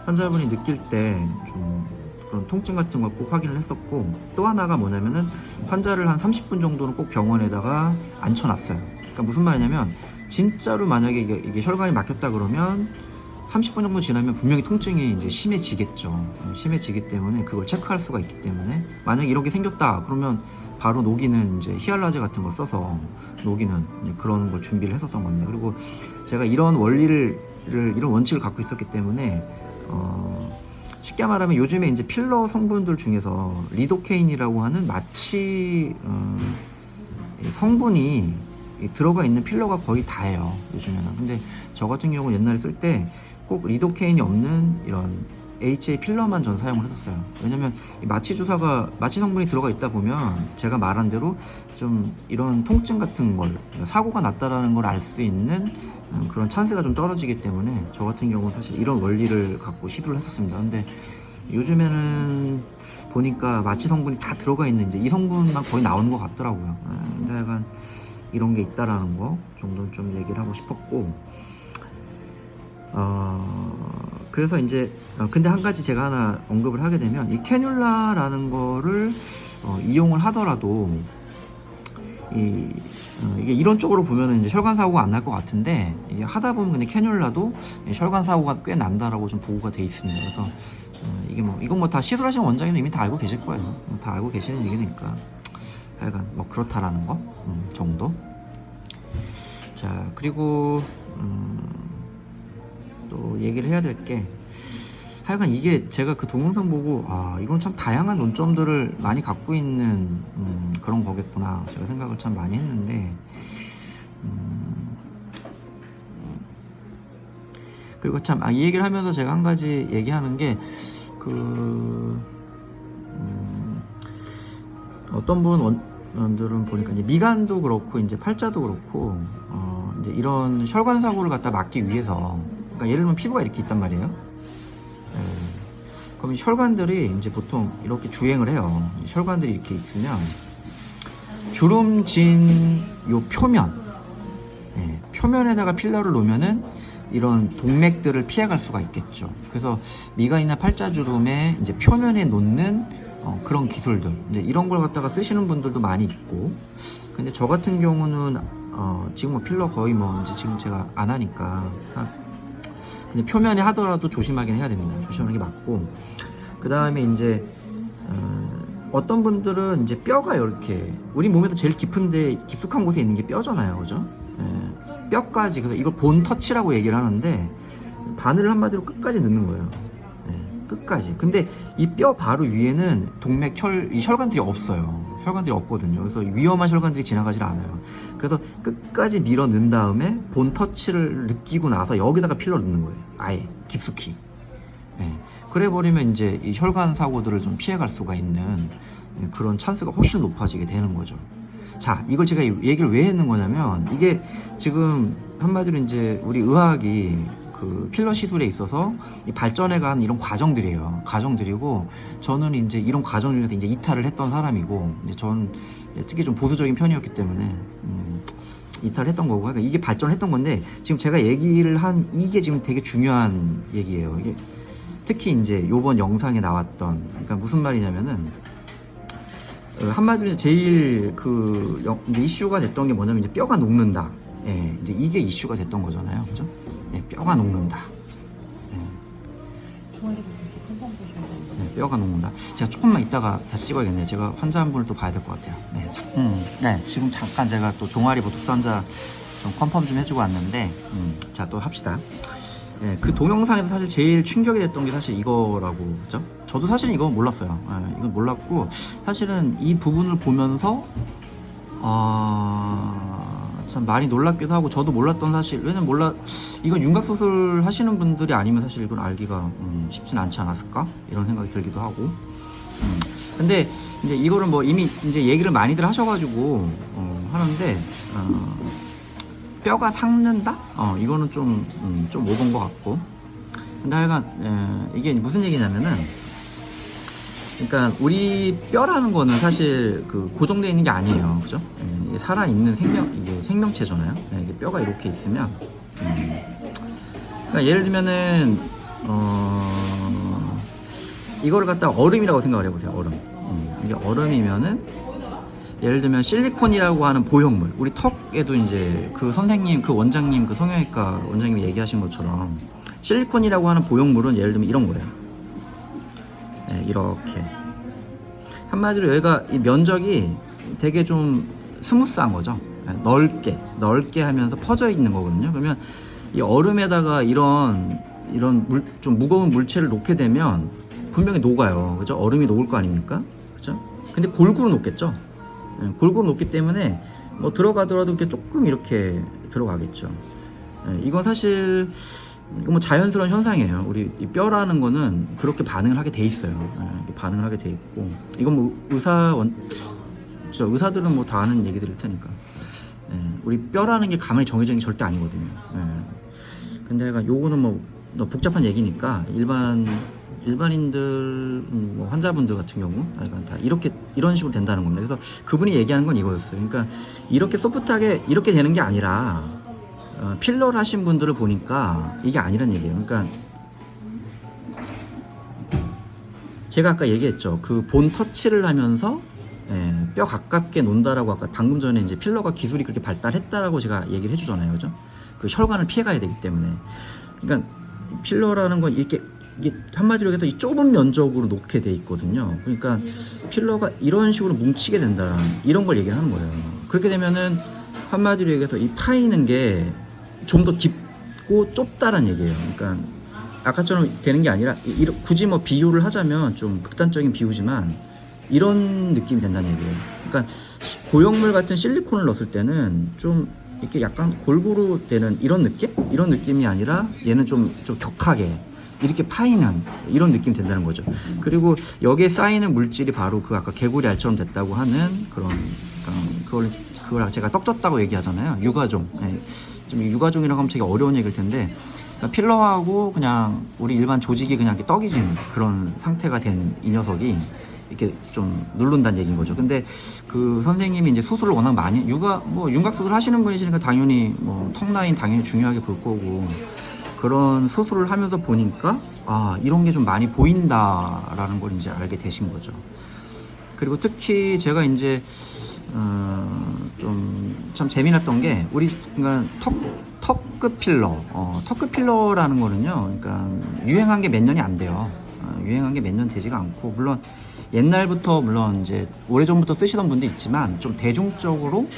환자분이 느낄 때 좀 그런 통증 같은 걸 꼭 확인을 했었고, 또 하나가 뭐냐면은 환자를 한 30분 정도는 꼭 병원에다가 앉혀놨어요. 그러니까 무슨 말이냐면, 진짜로 만약에 이게 혈관이 막혔다 그러면 30분 정도 지나면 분명히 통증이 이제 심해지겠죠. 심해지기 때문에 그걸 체크할 수가 있기 때문에, 만약에 이런 게 생겼다 그러면 바로 녹이는 이제 히알라제 같은 걸 써서 녹이는 그런 걸 준비를 했었던 겁니다. 그리고 제가 이런 이런 원칙을 갖고 있었기 때문에, 쉽게 말하면 요즘에 이제 필러 성분들 중에서 리도케인이라고 하는 마취 성분이 들어가 있는 필러가 거의 다예요, 요즘에는. 근데 저 같은 경우는 옛날에 쓸 때 꼭 리도케인이 없는 이런 HA 필러만 전 사용을 했었어요. 왜냐면 마취 성분이 들어가 있다 보면 제가 말한 대로 좀 이런 통증 같은 걸, 사고가 났다라는 걸 알 수 있는 그런 찬스가 좀 떨어지기 때문에, 저 같은 경우는 사실 이런 원리를 갖고 시도를 했었습니다. 근데 요즘에는 보니까 마취 성분이 다 들어가 있는 이제 이 성분만 거의 나오는 것 같더라고요. 근데 약간 이런 게 있다라는 거 정도는 좀 얘기를 하고 싶었고, 그래서 이제 근데 한 가지 제가 하나 언급을 하게 되면, 이 캐뉼라라는 거를 이용을 하더라도 이게 이런 쪽으로 보면은 이제 혈관 사고가 안 날 것 같은데, 이게 하다 보면 근데 캐뉼라도 혈관 사고가 꽤 난다라고 좀 보고가 돼 있습니다. 그래서 이건 뭐 다 시술하시는 원장님은 이미 다 알고 계실 거예요. 다 알고 계시는 얘기니까 하여간 뭐 그렇다라는 거 정도. 자, 그리고 또 얘기를 해야 될 게, 하여간 이게 제가 그 동영상 보고 이건 참 다양한 논점들을 많이 갖고 있는 그런 거겠구나 제가 생각을 참 많이 했는데, 그리고 참, 이 얘기를 하면서 제가 한 가지 얘기하는 게, 어떤 분들은 보니까 이제 미간도 그렇고, 이제 팔자도 그렇고, 이제 이런 혈관 사고를 갖다 막기 위해서, 그러니까 예를 들면 피부가 이렇게 있단 말이에요. 그럼 이 혈관들이 이제 보통 이렇게 주행을 해요. 이 혈관들이 이렇게 있으면, 주름진 요 표면에다가 필러를 놓으면은 이런 동맥들을 피해갈 수가 있겠죠. 그래서 미간이나 팔자주름의 이제 표면에 놓는 그런 기술들, 이제 이런 걸 갖다가 쓰시는 분들도 많이 있고, 근데 저 같은 경우는 지금 뭐 필러 거의 뭐 이제 지금 제가 안 하니까, 근데 표면에 하더라도 조심하긴 해야 됩니다. 조심하는 게 맞고, 그 다음에 이제 어떤 분들은 이제 뼈가 이렇게 우리 몸에서 제일 깊숙한 곳에 있는 게 뼈잖아요, 그죠? 뼈까지, 그래서 이걸 본 터치라고 얘기를 하는데, 바늘을 한마디로 끝까지 넣는 거예요. 끝까지. 근데 이 뼈 바로 위에는 이 혈관들이 없어요. 혈관들이 없거든요. 그래서 위험한 혈관들이 지나가질 않아요. 그래서 끝까지 밀어 넣은 다음에 본 터치를 느끼고 나서 여기다가 필러를 넣는 거예요. 아예 깊숙이. 그래 버리면 이제 이 혈관 사고들을 좀 피해갈 수가 있는 그런 찬스가 훨씬 높아지게 되는 거죠. 자, 이걸 제가 얘기를 왜 했는 거냐면, 이게 지금 한마디로 이제 우리 의학이 그 필러 시술에 있어서 발전해간 이런 과정들이에요. 과정들이고, 저는 이제 이런 과정 중에서 이제 이탈을 했던 사람이고, 이제 전 특히 좀 보수적인 편이었기 때문에 이탈을 했던 거고, 그러니까 이게 발전했던 건데, 지금 제가 얘기를 한 이게 지금 되게 중요한 얘기예요. 이게 특히 이제 요번 영상에 나왔던, 그러니까 무슨 말이냐면은, 한마디로 제일 이제 이슈가 됐던 게 뭐냐면, 이제 뼈가 녹는다. 이제 이게 이슈가 됐던 거잖아요. 그죠? 뼈가 녹는다. 뼈가 녹는다. 제가 조금만 이따가 다시 찍어야겠네요. 제가 환자 한 분을 또 봐야 될 것 같아요. 지금 잠깐 제가 또 종아리 보톡스 환자 좀 컨펌 좀 해주고 왔는데, 자, 또 합시다. 그 동영상에서 사실 제일 충격이 됐던 게 사실 이거라고, 그죠? 저도 사실은 이거 몰랐어요. 이건 몰랐고, 사실은 이 부분을 보면서 참 많이 놀랍기도 하고, 저도 몰랐던 사실, 왜냐면 이건 윤곽수술 하시는 분들이 아니면 사실 이건 알기가 쉽진 않지 않았을까? 이런 생각이 들기도 하고. 근데 이제 이거를 뭐 이미 이제 얘기를 많이들 하셔가지고 하는데, 뼈가 삭는다? 이거는 좀 오본 것 같고. 근데 하여간, 이게 무슨 얘기냐면은, 그러니까 우리 뼈라는 거는 사실 고정되어 있는 게 아니에요. 그죠? 이게 살아있는 이게 생명체잖아요. 이게 뼈가 이렇게 있으면, 그러니까 예를 들면은, 이거를 갖다가 얼음이라고 생각을 해보세요. 얼음. 이게 얼음이면은, 예를 들면 실리콘이라고 하는 보형물, 우리 턱에도 이제 그 선생님, 그 원장님, 그 성형외과 원장님이 얘기하신 것처럼 실리콘이라고 하는 보형물은 예를 들면 이런 거예요. 이렇게 한마디로 여기가 이 면적이 되게 좀 스무스한 거죠. 넓게 하면서 퍼져 있는 거거든요. 그러면 이 얼음에다가 이런 좀 무거운 물체를 놓게 되면 분명히 녹아요. 그죠? 얼음이 녹을 거 아닙니까? 그죠? 근데 골고루 녹겠죠. 골고루 녹기 때문에 뭐 들어가더라도 이렇게 조금 이렇게 들어가겠죠. 이건 사실 뭐 자연스러운 현상이에요. 우리 이 뼈라는 거는 그렇게 반응을 하게 돼 있어요. 반응을 하게 돼 있고, 이건 뭐 의사들은 뭐 다 아는 얘기들일 테니까. 우리 뼈라는 게 가만히 정해져 있는 게 절대 아니거든요. 근데 요거는 뭐 복잡한 얘기니까 일반인들, 뭐 환자분들 같은 경우 다 이런 식으로 된다는 겁니다. 그래서 그분이 얘기하는 건 이거였어요. 그러니까 이렇게 소프트하게 이렇게 되는 게 아니라, 필러를 하신 분들을 보니까 이게 아니란 얘기예요. 그러니까 제가 아까 얘기했죠. 그 본 터치를 하면서 뼈 가깝게 논다라고 아까 방금 전에 이제 필러가 기술이 그렇게 발달했다라고 제가 얘기를 해주잖아요. 그죠? 그 혈관을 피해가야 되기 때문에. 그러니까 필러라는 건 이게 한마디로 해서 이 좁은 면적으로 놓게 돼 있거든요. 그러니까 필러가 이런 식으로 뭉치게 된다, 이런 걸 얘기를 하는 거예요. 그렇게 되면은 한마디로 얘기해서 이 파이는 게 좀 더 깊고 좁다란 얘기예요. 그러니까 아까처럼 되는 게 아니라, 굳이 뭐 비유를 하자면 좀 극단적인 비유지만 이런 느낌이 된다는 얘기예요. 그러니까 고형물 같은 실리콘을 넣었을 때는 좀 이렇게 약간 골고루 되는 이런 느낌? 이런 느낌이 아니라 얘는 좀 격하게 이렇게 파이는 이런 느낌이 된다는 거죠. 그리고 여기에 쌓이는 물질이 바로 그 아까 개구리 알처럼 됐다고 하는 그런, 그걸 제가 떡졌다고 얘기하잖아요. 유가종. 예. 좀 유가종이라고 하면 되게 어려운 얘기일 텐데, 그러니까 필러하고 그냥 우리 일반 조직이 그냥 이렇게 떡이 진 그런 상태가 된 이 녀석이 이렇게 좀 누른다는 얘기인 거죠. 근데 그 선생님이 이제 수술을 워낙 많이, 윤곽 수술 하시는 분이시니까 당연히 뭐 턱 라인 당연히 중요하게 볼 거고, 그런 수술을 하면서 보니까 아, 이런 게 좀 많이 보인다라는 걸 이제 알게 되신 거죠. 그리고 특히 제가 이제 좀 참 재미났던 게, 우리 그러니까 턱끝 필러, 턱끝 필러라는 거는요, 그러니까 유행한 게 몇 년이 안 돼요. 유행한 게 몇 년 되지가 않고, 물론 옛날부터 물론 이제 오래전부터 쓰시던 분도 있지만, 좀 대중적으로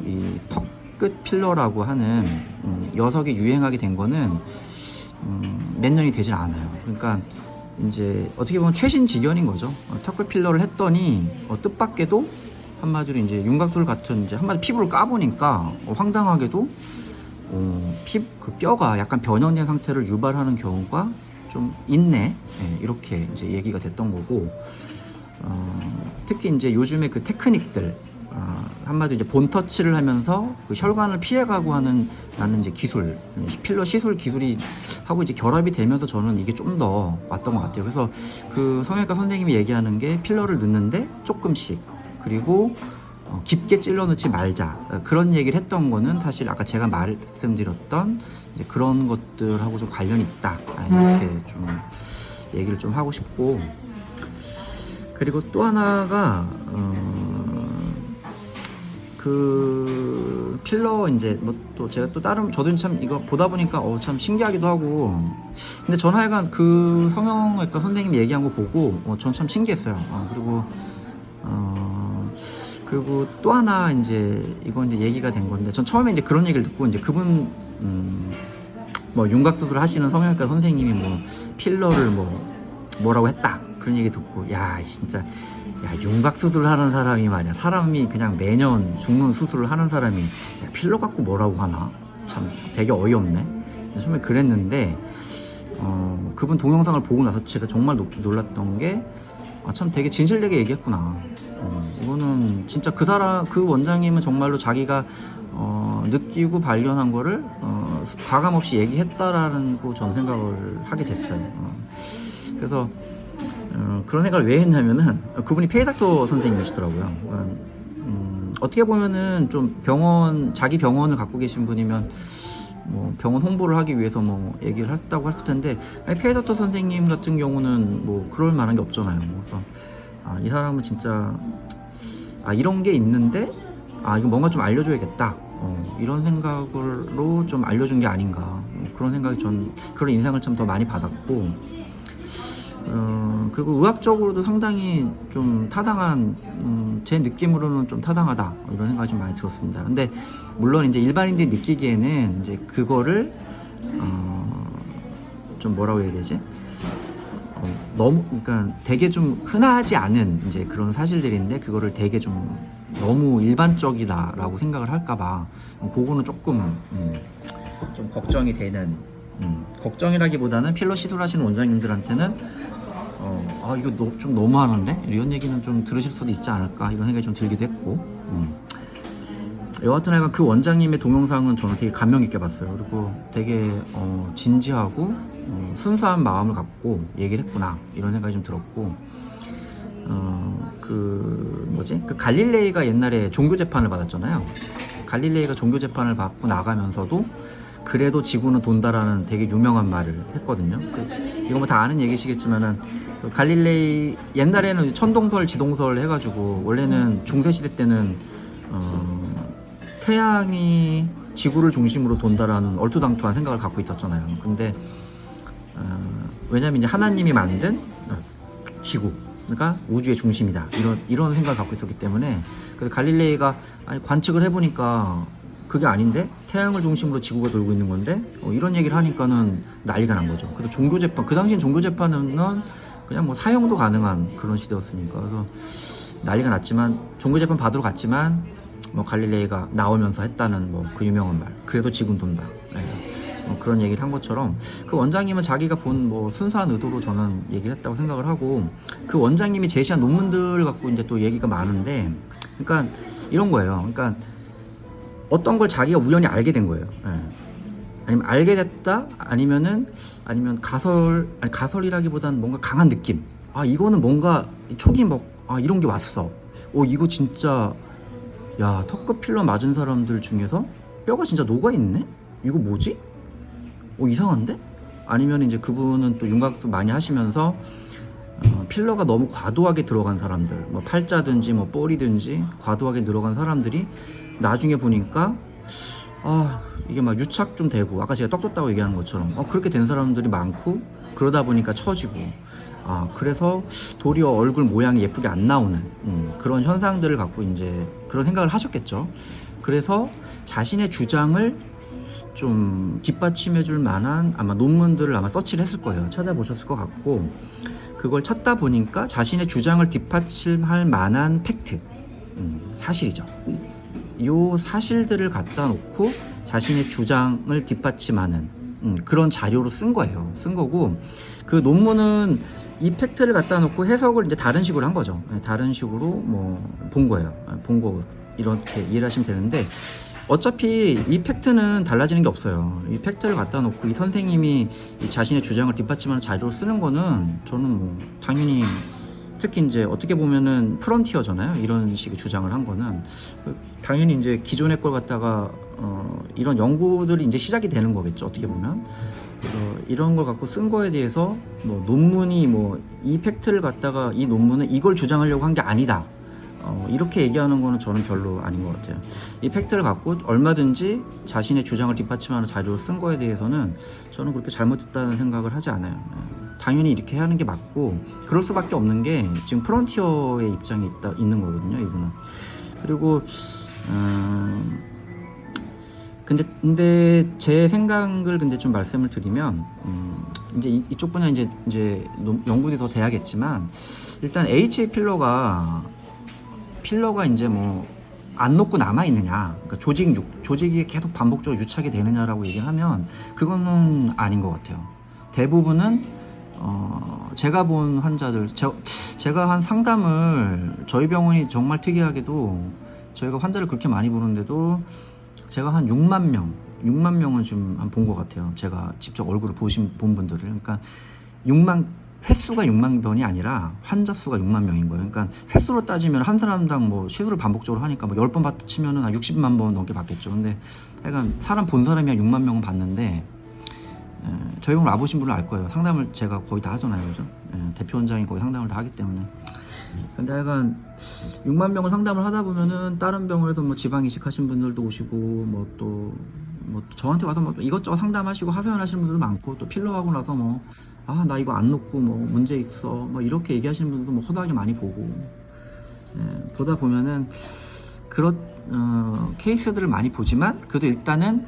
이 턱끝 필러라고 하는 녀석이 유행하게 된 거는 몇 년이 되질 않아요. 그러니까 이제 어떻게 보면 최신직연인 거죠. 턱끝 필러를 했더니 뜻밖에도 한마디로 이제 윤곽술 같은, 이제 한마디 피부를 까보니까 황당하게도 그 뼈가 약간 변형된 상태를 유발하는 경우가 좀 있네. 예, 이렇게 이제 얘기가 됐던 거고, 특히 이제 요즘에 그 테크닉들, 한마디로 이제 본터치를 하면서 그 혈관을 피해가고 하는 이제 기술, 필러 시술 기술이 하고 이제 결합이 되면서 저는 이게 좀 더 왔던 것 같아요. 그래서 그 성형외과 선생님이 얘기하는 게, 필러를 넣는데 조금씩, 그리고 깊게 찔러 넣지 말자, 그런 얘기를 했던 거는 사실 아까 제가 말씀드렸던 이제 그런 것들하고 좀 관련이 있다, 이렇게 좀 얘기를 좀 하고 싶고, 그리고 또 하나가 그 필러 이제 뭐 또 제가 또 다른, 저도 참 이거 보다 보니까 참 신기하기도 하고, 근데 전 하여간 그 성형외과 선생님이 얘기한 거 보고 전 참 신기했어요. 그리고 또 하나 이제 이건 이제 얘기가 된 건데, 전 처음에 이제 그런 얘기를 듣고, 이제 그분 뭐 윤곽 수술 하시는 성형외과 선생님이 뭐 필러를 뭐라고 했다, 그런 얘기 듣고, 야 진짜, 야 윤곽 수술을 하는 사람이 말이야, 사람이 그냥 매년 죽는 수술을 하는 사람이 야, 필러 갖고 뭐라고 하나, 참 되게 어이없네. 처음에 그랬는데 그분 동영상을 보고 나서 제가 정말 놀랐던 게, 참 되게 진실되게 얘기했구나. 이거는 진짜 그 원장님은 정말로 자기가 느끼고 발견한 거를 과감 없이 얘기했다라는 거 전 생각을 하게 됐어요. 그래서 그런 생각을 왜 했냐면은, 그분이 페이닥터 선생님이시더라고요. 어떻게 보면은 좀 자기 병원을 갖고 계신 분이면 뭐 병원 홍보를 하기 위해서 뭐 얘기를 했다고 했을 텐데, 페이닥터 선생님 같은 경우는 뭐 그럴 만한 게 없잖아요. 그래서 이 사람은 진짜 이런 게 있는데 이거 뭔가 좀 알려줘야겠다, 이런 생각으로 좀 알려준 게 아닌가, 그런 생각이, 전 그런 인상을 참 더 많이 받았고, 그리고 의학적으로도 상당히 좀 타당한, 제 느낌으로는 좀 타당하다, 이런 생각이 좀 많이 들었습니다. 근데 물론 이제 일반인들이 느끼기에는 이제 그거를 좀 뭐라고 해야 되지? 너무, 그러니까 되게 좀 흔하지 않은 이제 그런 사실들인데, 그거를 되게 좀 너무 일반적이다라고 생각을 할까봐, 그거는 조금 좀 걱정이 되는, 걱정이라기보다는 필러 시술하시는 원장님들한테는 이거 좀 너무하는데? 이런 얘기는 좀 들으실 수도 있지 않을까, 이런 생각이 좀 들기도 했고, 여하튼 약간 그 원장님의 동영상은 저는 되게 감명 깊게 봤어요. 그리고 되게 진지하고 순수한 마음을 갖고 얘기를 했구나, 이런 생각이 좀 들었고, 그 갈릴레이가 옛날에 종교 재판을 받았잖아요. 갈릴레이가 종교 재판을 받고 나가면서도 그래도 지구는 돈다라는 되게 유명한 말을 했거든요. 이거 뭐 다 아는 얘기시겠지만은, 갈릴레이 옛날에는 천동설, 지동설 해가지고, 원래는 중세시대 때는 태양이 지구를 중심으로 돈다라는 얼토당토한 생각을 갖고 있었잖아요. 근데 왜냐면 이제 하나님이 만든 지구가 우주의 중심이다, 이런 생각을 갖고 있었기 때문에, 그래서 갈릴레이가 관측을 해보니까 그게 아닌데 태양을 중심으로 지구가 돌고 있는 건데, 이런 얘기를 하니까는 난리가 난 거죠. 그래서 종교재판, 그 당시엔 종교재판은 그냥 뭐 사형도 가능한 그런 시대였으니까, 그래서 난리가 났지만, 종교재판 받으러 갔지만 뭐 갈릴레이가 나오면서 했다는 뭐 그 유명한 말, 그래도 지금 돈다. 뭐 그런 얘기를 한 것처럼 그 원장님은 자기가 본 뭐 순수한 의도로 저는 얘기를 했다고 생각을 하고, 그 원장님이 제시한 논문들 갖고 이제 또 얘기가 많은데, 그러니까 이런 거예요. 그러니까 어떤 걸 자기가 우연히 알게 된 거예요. 아니면 알게 됐다, 아니면 가설이라기보다는 뭔가 강한 느낌. 아, 이거는 뭔가 촉이 이런 게 왔어. 이거 진짜, 야, 턱끝 필러 맞은 사람들 중에서 뼈가 진짜 녹아있네? 이거 뭐지? 이상한데? 아니면 이제 그분은 또 윤곽수 많이 하시면서 필러가 너무 과도하게 들어간 사람들, 뭐 팔자든지 뭐 볼이든지 과도하게 들어간 사람들이 나중에 보니까 이게 막 유착 좀 되고, 아까 제가 떡 떴다고 얘기하는 것처럼 그렇게 된 사람들이 많고, 그러다 보니까 처지고, 그래서 도리어 얼굴 모양이 예쁘게 안 나오는 그런 현상들을 갖고 이제 그런 생각을 하셨겠죠. 그래서 자신의 주장을 좀 뒷받침해 줄 만한 아마 논문들을 아마 서치를 했을 거예요. 찾아보셨을 것 같고, 그걸 찾다 보니까 자신의 주장을 뒷받침할 만한 팩트, 사실이죠. 요 사실들을 갖다 놓고 자신의 주장을 뒷받침하는 그런 자료로 쓴 거예요. 쓴 거고, 그 논문은 이 팩트를 갖다 놓고 해석을 이제 다른 식으로 한 거죠. 다른 식으로 뭐 본 거예요. 본 거 이렇게 이해를 하시면 되는데, 어차피 이 팩트는 달라지는 게 없어요. 이 팩트를 갖다 놓고 이 선생님이 이 자신의 주장을 뒷받침하는 자료를 쓰는 거는 저는 뭐 당연히, 특히 이제 어떻게 보면은 프론티어잖아요. 이런 식의 주장을 한 거는 당연히 이제 기존의 걸 갖다가 이런 연구들이 이제 시작이 되는 거겠죠. 어떻게 보면 이런 걸 갖고 쓴 거에 대해서 뭐 논문이 뭐 이 팩트를 갖다가 이 논문은 이걸 주장하려고 한 게 아니다, 이렇게 얘기하는 거는 저는 별로 아닌 것 같아요. 이 팩트를 갖고 얼마든지 자신의 주장을 뒷받침하는 자료를 쓴 거에 대해서는 저는 그렇게 잘못했다는 생각을 하지 않아요. 당연히 이렇게 하는 게 맞고, 그럴 수밖에 없는 게 지금 프론티어의 입장에 있는 거거든요, 이분은. 그리고 근데 제 생각을 근데 좀 말씀을 드리면, 이제 이쪽 분야 이제 연구들이 더 돼야겠지만, 일단 HA 필러가 이제 뭐 안 녹고 남아 있느냐, 그러니까 조직이 계속 반복적으로 유착이 되느냐라고 얘기하면 그거는 아닌 것 같아요. 대부분은 제가 본 환자들, 제가 한 상담을, 저희 병원이 정말 특이하게도 저희가 환자를 그렇게 많이 보는데도 제가 한 6만 명은 좀 본 것 같아요. 제가 직접 얼굴을 본 분들을. 그러니까 횟수가 6만 번이 아니라 환자 수가 6만 명인 거예요. 그러니까 횟수로 따지면 한 사람당 뭐 시술을 반복적으로 하니까 뭐 10번 봤다 치면은 한 60만 번 넘게 봤겠죠. 근데 하여간 사람 본 사람이 한 6만 명은 봤는데, 저희 병원 와보신 분은 알 거예요. 상담을 제가 거의 다 하잖아요. 그죠? 대표 원장이 거의 상담을 다 하기 때문에. 근데 하여간 6만 명을 상담을 하다 보면은 다른 병원에서 뭐 지방 이식하신 분들도 오시고, 뭐 또 저한테 와서 뭐 이것저것 상담하시고 하소연하시는 분들도 많고, 또 필러하고 나서 뭐 나 이거 안 놓고 뭐 문제 있어 뭐 이렇게 얘기하시는 분들도 뭐 허다하게 많이 보고, 보다 보면은 그런 케이스들을 많이 보지만, 그래도 일단은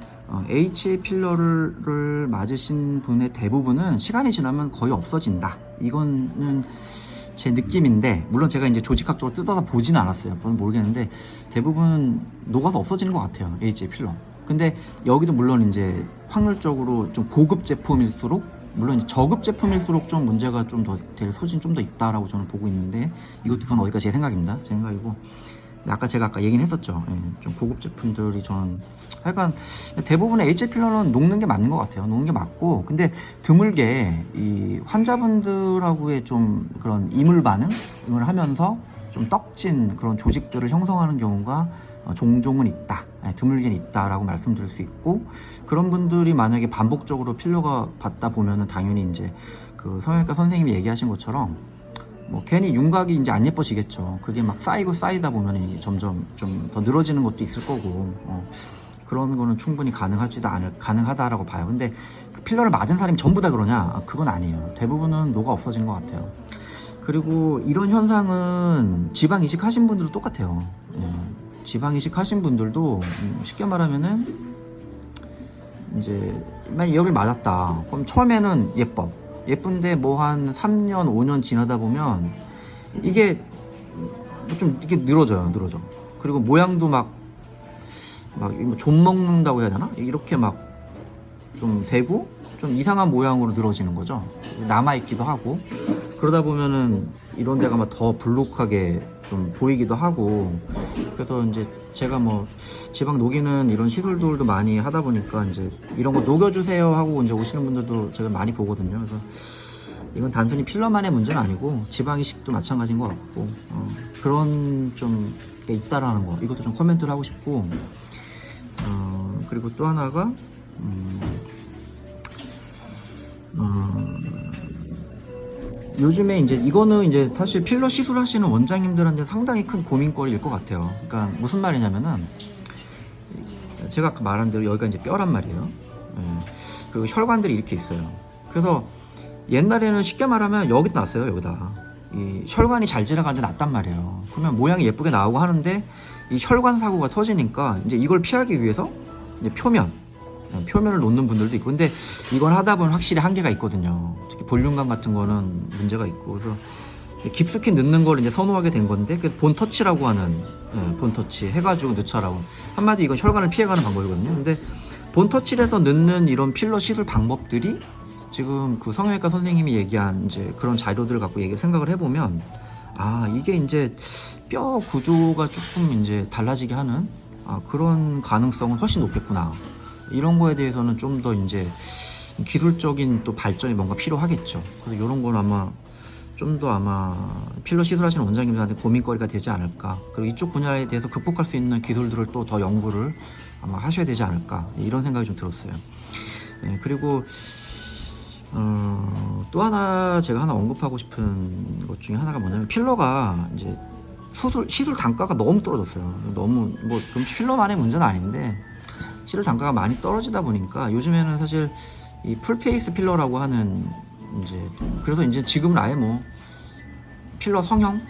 HA 필러를 맞으신 분의 대부분은 시간이 지나면 거의 없어진다. 이거는 제 느낌인데, 물론 제가 이제 조직학적으로 뜯어서 보진 않았어요. 그건 모르겠는데 대부분 녹아서 없어지는 것 같아요, HA 필러. 근데 여기도 물론 이제 확률적으로 좀 고급 제품일수록, 물론 이제 저급 제품일수록 좀 문제가 좀 더 될 소지는 좀 더 있다라고 저는 보고 있는데, 이것도 그건 어디가 제 생각입니다. 제 생각이고, 제가 아까 얘기는 했었죠. 좀 고급 제품들이 저는 하여간 대부분의 HA 필러는 녹는 게 맞는 것 같아요. 녹는 게 맞고, 근데 드물게 이 환자분들하고의 좀 그런 이물 반응을 하면서 좀 떡진 그런 조직들을 형성하는 경우가 종종은 있다. 드물게는 있다라고 말씀드릴 수 있고, 그런 분들이 만약에 반복적으로 필러가 받다 보면은 당연히 이제 그 성형외과 선생님이 얘기하신 것처럼 뭐 괜히 윤곽이 이제 안 예뻐지겠죠. 그게 막 쌓이다 보면 이게 점점 좀 더 늘어지는 것도 있을 거고, 그런 거는 충분히 가능하다라고 봐요. 근데 그 필러를 맞은 사람이 전부 다 그러냐? 그건 아니에요. 대부분은 녹아 없어지는 것 같아요. 그리고 이런 현상은 지방 이식하신 분들도 똑같아요. 지방 이식하신 분들도 쉽게 말하면은 이제 만약 여기를 맞았다. 그럼 처음에는 예쁜데 뭐 한 3년 5년 지나다 보면 이게 좀 이렇게 늘어져. 그리고 모양도 막 좀 먹는다고 해야 되나? 이렇게 막 좀 되고 좀 이상한 모양으로 늘어지는 거죠. 남아있기도 하고, 그러다 보면은 이런 데가 막 더 불룩하게 좀 보이기도 하고, 그래서 이제 제가 뭐 지방 녹이는 이런 시술들도 많이 하다 보니까 이제 이런 거 녹여주세요 하고 이제 오시는 분들도 제가 많이 보거든요. 그래서 이건 단순히 필러만의 문제는 아니고 지방 이식도 마찬가지인 것 같고, 그런 좀 게 있다라는 거, 이것도 좀 코멘트를 하고 싶고, 그리고 또 하나가 요즘에 이제 이거는 이제 사실 필러 시술하시는 원장님들한테 상당히 큰 고민거리일 것 같아요. 그러니까 무슨 말이냐면은, 제가 아까 말한 대로 여기가 이제 뼈란 말이에요. 그리고 혈관들이 이렇게 있어요. 그래서 옛날에는 쉽게 말하면 여기다 놨어요. 여기다 이 혈관이 잘 지나가는데 놨단 말이에요. 그러면 모양이 예쁘게 나오고 하는데, 이 혈관 사고가 터지니까 이제 이걸 피하기 위해서 이제 표면을 놓는 분들도 있고, 근데 이걸 하다 보면 확실히 한계가 있거든요. 특히 볼륨감 같은 거는 문제가 있고, 그래서 깊숙이 넣는 걸 이제 선호하게 된 건데, 그 본터치라고 하는, 본터치 해가지고 넣자라고, 한마디 이건 혈관을 피해가는 방법이거든요. 근데 본터치를 해서 넣는 이런 필러 시술 방법들이 지금 그 성형외과 선생님이 얘기한 이제 그런 자료들을 갖고 생각을 해보면, 이게 이제 뼈 구조가 조금 이제 달라지게 하는 그런 가능성은 훨씬 높겠구나. 이런 거에 대해서는 좀 더 이제 기술적인 또 발전이 뭔가 필요하겠죠. 그래서 이런 건 좀 더 필러 시술하시는 원장님들한테 고민거리가 되지 않을까. 그리고 이쪽 분야에 대해서 극복할 수 있는 기술들을 또 더 연구를 하셔야 되지 않을까, 이런 생각이 좀 들었어요. 그리고 또 하나 제가 언급하고 싶은 것 중에 하나가 뭐냐면, 필러가 이제 시술 단가가 너무 떨어졌어요. 너무 그럼 필러만의 문제는 아닌데, 시술 단가가 많이 떨어지다 보니까 요즘에는 사실 이 풀페이스 필러라고 하는, 그래서 이제 지금은 아예 뭐 필러 성형,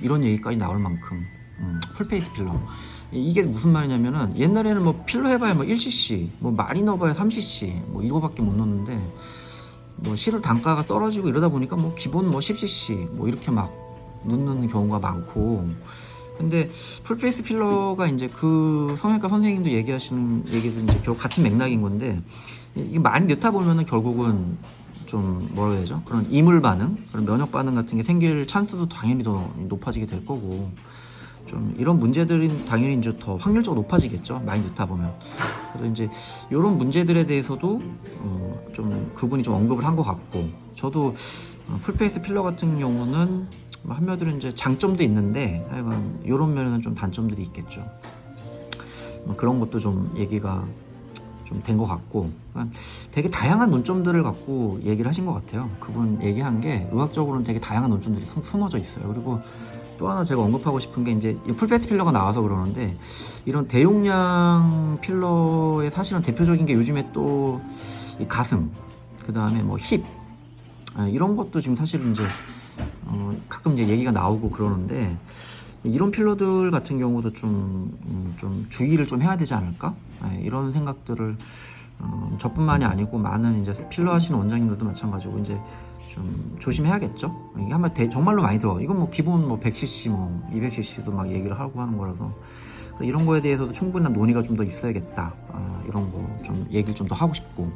이런 얘기까지 나올 만큼 풀페이스 필러. 이게 무슨 말이냐면은, 옛날에는 뭐 필러 해봐야 뭐 1cc, 뭐 많이 넣어봐야 3cc, 뭐 이거밖에 못 넣는데, 뭐 시술 단가가 떨어지고 이러다 보니까 뭐 기본 뭐 10cc 뭐 이렇게 막 넣는 경우가 많고. 근데 풀페이스 필러가 이제 그 성형외과 선생님도 얘기하시는 얘기도 이제 결국 같은 맥락인 건데, 이게 많이 넣다 보면은 결국은 좀 뭐라 해야 되죠? 그런 이물 반응, 그런 면역 반응 같은 게 생길 찬스도 당연히 더 높아지게 될 거고, 좀 이런 문제들이 당연히 이제 더 확률적으로 높아지겠죠. 많이 넣다 보면. 그래서 이제 이런 문제들에 대해서도 좀 그분이 좀 언급을 한 것 같고, 저도 풀페이스 필러 같은 경우는 한마디로 이제 장점도 있는데, 하여간 이런 면에는 좀 단점들이 있겠죠. 그런 것도 좀 얘기가 좀 된 것 같고, 되게 다양한 논점들을 갖고 얘기를 하신 것 같아요. 그분 얘기한 게 의학적으로는 되게 다양한 논점들이 숨어져 있어요. 그리고 또 하나 제가 언급하고 싶은 게, 이제 풀페이스 필러가 나와서 그러는데, 이런 대용량 필러의 사실은 대표적인 게 요즘에 또 이 가슴, 그 다음에 뭐 힙, 이런 것도 지금 사실은 이제 가끔 이제 얘기가 나오고 그러는데, 이런 필러들 같은 경우도 좀 주의를 좀 해야 되지 않을까? 이런 생각들을 저뿐만이 아니고 많은 이제 필러 하시는 원장님들도 마찬가지고 이제 좀 조심해야겠죠. 이게 한번 정말로 많이 들어. 이건 뭐 기본 뭐 100cc, 뭐 200cc도 막 얘기를 하고 하는 거라서, 이런 거에 대해서도 충분한 논의가 좀 더 있어야겠다. 이런 거 좀 얘기를 좀 더 하고 싶고.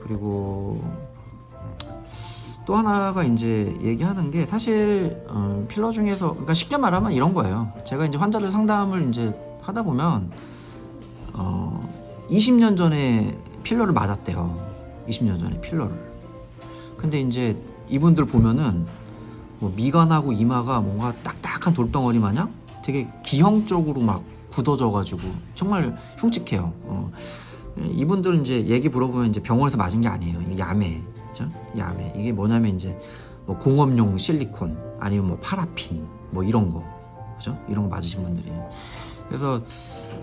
그리고 또 하나가 이제 얘기하는 게, 사실 필러 중에서, 그러니까 쉽게 말하면 이런 거예요. 제가 이제 환자들 상담을 이제 하다 보면 20년 전에 필러를 맞았대요. 20년 전에 필러를. 근데 이제 이분들 보면은 뭐 미간하고 이마가 뭔가 딱딱한 돌덩어리 마냥 되게 기형적으로 막 굳어져가지고 정말 흉측해요. 이분들은 이제 얘기 물어보면 이제 병원에서 맞은 게 아니에요. 이게 야매, 그죠? 야매. 이게 뭐냐면 이제 뭐 공업용 실리콘, 아니면 뭐 파라핀, 뭐 이런 거, 그죠? 이런 거 맞으신 분들이. 그래서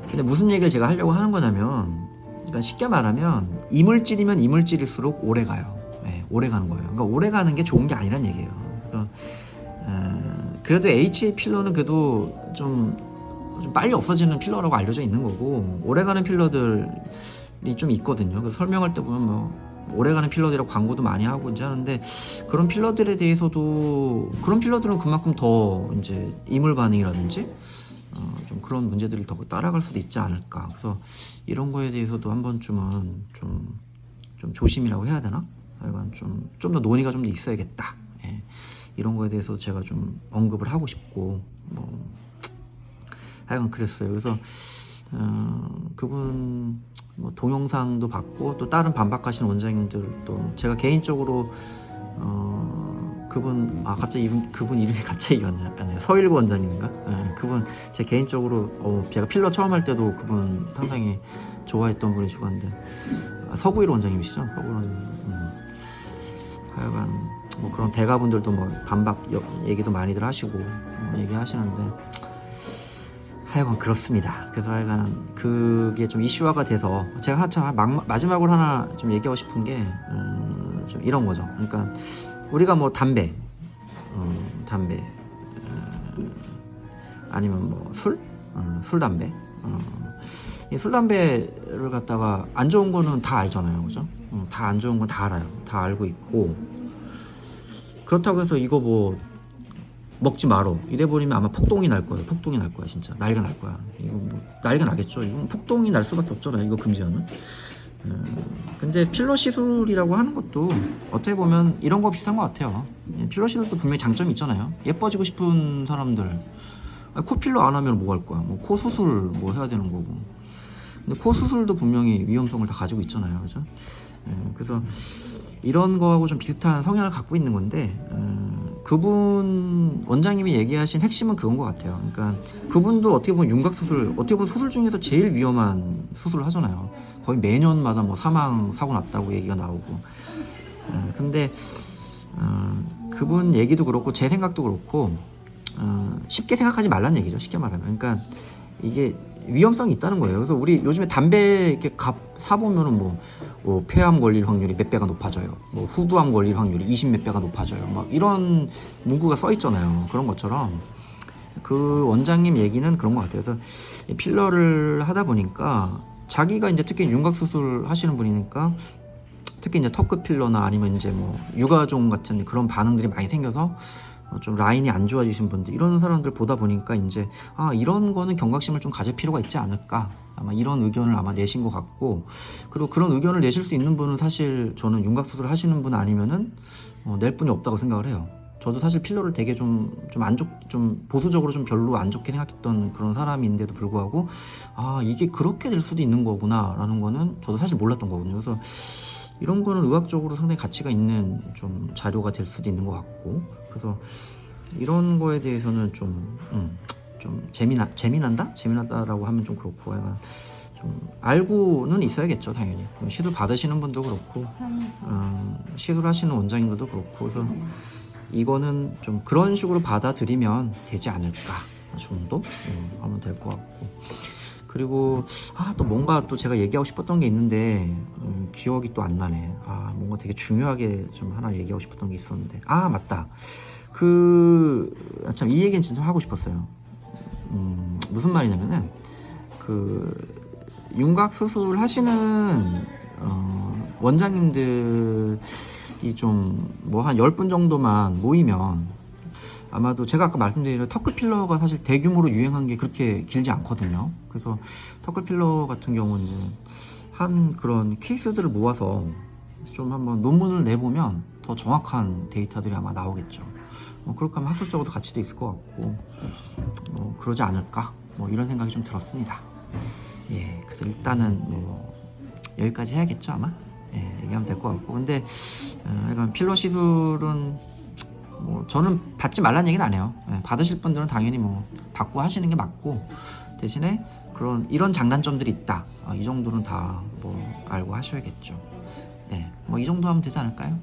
근데 무슨 얘기를 제가 하려고 하는 거냐면, 그러니까 쉽게 말하면 이물질이면 이물질일수록 오래 가요. 오래 가는 거예요. 그러니까 오래 가는 게 좋은 게 아니란 얘기예요. 그래서 그래도 HA 필러는 그래도 좀 빨리 없어지는 필러라고 알려져 있는 거고, 오래 가는 필러들이 좀 있거든요. 그래서 설명할 때 보면 뭐 오래가는 필러들이라고 광고도 많이 하고 이제 하는데, 그런 필러들에 대해서도, 그런 필러들은 그만큼 더 이제 이물 반응이라든지 좀 그런 문제들이 더 따라갈 수도 있지 않을까. 그래서 이런 거에 대해서도 한 번쯤은 좀 조심이라고 해야 되나? 약간 좀 더 논의가 좀 더 있어야겠다. 예. 이런 거에 대해서 제가 좀 언급을 하고 싶고, 뭐 하여간 그랬어요. 그래서 그분 뭐 동영상도 봤고, 또 다른 반박하시는 원장님들도 제가 개인적으로 그분 갑자기 그분 이름이 갑자기 기억나네. 서일구 원장님인가? 예, 그분 제 개인적으로 제가 필러 처음 할 때도 그분 상당히 좋아했던 분이시고 한데, 서구일 원장님이시죠? 서구일 원장님. 하여간 뭐 그런 대가분들도 뭐 반박 얘기도 많이들 하시고 얘기하시는데, 하여간 그렇습니다. 그래서 하여간 그게 좀 이슈화가 돼서 제가 마지막으로 하나 좀 얘기하고 싶은 게 좀 이런 거죠. 그러니까 우리가 뭐 담배 아니면 뭐 술, 담배 이 술, 담배를 갖다가 안 좋은 거는 다 알잖아요. 그죠? 다 안 좋은 건 다 알아요. 다 알고 있고, 그렇다고 해서 이거 뭐 먹지 마로 이래버리면 아마 폭동이 날 거예요. 폭동이 날 거야. 진짜 난리가 날 거야. 이거 뭐 난리가 나겠죠. 이건 폭동이 날 수밖에 없잖아요. 이거 금지하면. 근데 필러 시술이라고 하는 것도 어떻게 보면 이런 거 비슷한 것 같아요. 필러 시술도 분명히 장점이 있잖아요. 예뻐지고 싶은 사람들, 코 필러 안 하면 뭐 할 거야. 뭐 코 수술 뭐 해야 되는 거고. 근데 코 수술도 분명히 위험성을 다 가지고 있잖아요. 그죠? 그래서 이런 거하고 좀 비슷한 성향을 갖고 있는 건데, 그분 원장님이 얘기하신 핵심은 그건 것 같아요. 그러니까 그분도 어떻게 보면 윤곽 수술, 어떻게 보면 수술 중에서 제일 위험한 수술을 하잖아요. 거의 매년마다 뭐 사망 사고 났다고 얘기가 나오고. 근데 그분 얘기도 그렇고 제 생각도 그렇고 쉽게 생각하지 말란 얘기죠. 쉽게 말하면. 그러니까 이게 위험성이 있다는 거예요. 그래서 우리 요즘에 담배 이렇게 사보면은 뭐 폐암 걸릴 확률이 몇 배가 높아져요. 뭐 후두암 걸릴 확률이 20 몇 배가 높아져요. 막 이런 문구가 써 있잖아요. 그런 것처럼 그 원장님 얘기는 그런 것 같아요. 그래서 필러를 하다 보니까 자기가 이제 특히 윤곽 수술 하시는 분이니까 특히 이제 턱끝 필러나 아니면 이제 뭐 육아종 같은 그런 반응들이 많이 생겨서 좀 라인이 안 좋아지신 분들, 이런 사람들 보다 보니까 이제 이런 거는 경각심을 좀 가질 필요가 있지 않을까, 아마 이런 의견을 아마 내신 것 같고, 그리고 그런 의견을 내실 수 있는 분은 사실 저는 윤곽 수술 하시는 분 아니면은 낼 분이 없다고 생각을 해요. 저도 사실 필러를 되게 좀 보수적으로 좀 별로 안 좋게 생각했던 그런 사람인데도 불구하고 이게 그렇게 될 수도 있는 거구나 라는 거는 저도 사실 몰랐던 거거든요. 그래서 이런 거는 의학적으로 상당히 가치가 있는 좀 자료가 될 수도 있는 것 같고, 그래서 이런 거에 대해서는 좀 재미난다라고 하면 좀 그렇고, 약간 좀 알고는 있어야겠죠. 당연히 시술 받으시는 분도 그렇고 시술 하시는 원장님들도 그렇고, 그래서 이거는 좀 그런 식으로 받아들이면 되지 않을까 정도 하면 될 것 같고. 그리고 또 뭔가 또 제가 얘기하고 싶었던 게 있는데 기억이 또 안 나네. 뭔가 되게 중요하게 좀 하나 얘기하고 싶었던 게 있었는데, 맞다. 참 이 얘기는 진짜 하고 싶었어요. 무슨 말이냐면은 윤곽 수술 하시는 원장님들이 좀 뭐 한 10분 정도만 모이면, 아마도 제가 아까 말씀드린 턱끝 필러가 사실 대규모로 유행한 게 그렇게 길지 않거든요. 그래서 턱끝 필러 같은 경우는 이제 한 그런 케이스들을 모아서 좀 한번 논문을 내보면 더 정확한 데이터들이 아마 나오겠죠. 그렇게 하면 학술적으로도 가치도 있을 것 같고, 그러지 않을까, 이런 생각이 좀 들었습니다. 그래서 일단은 여기까지 해야겠죠 아마. 얘기하면 될 것 같고. 근데 약간 필러 시술은 저는 받지 말라는 얘기는 안 해요. 받으실 분들은 당연히 받고 하시는 게 맞고, 대신에 이런 장단점들이 있다, 이 정도는 다 알고 하셔야겠죠. 이 정도 하면 되지 않을까요?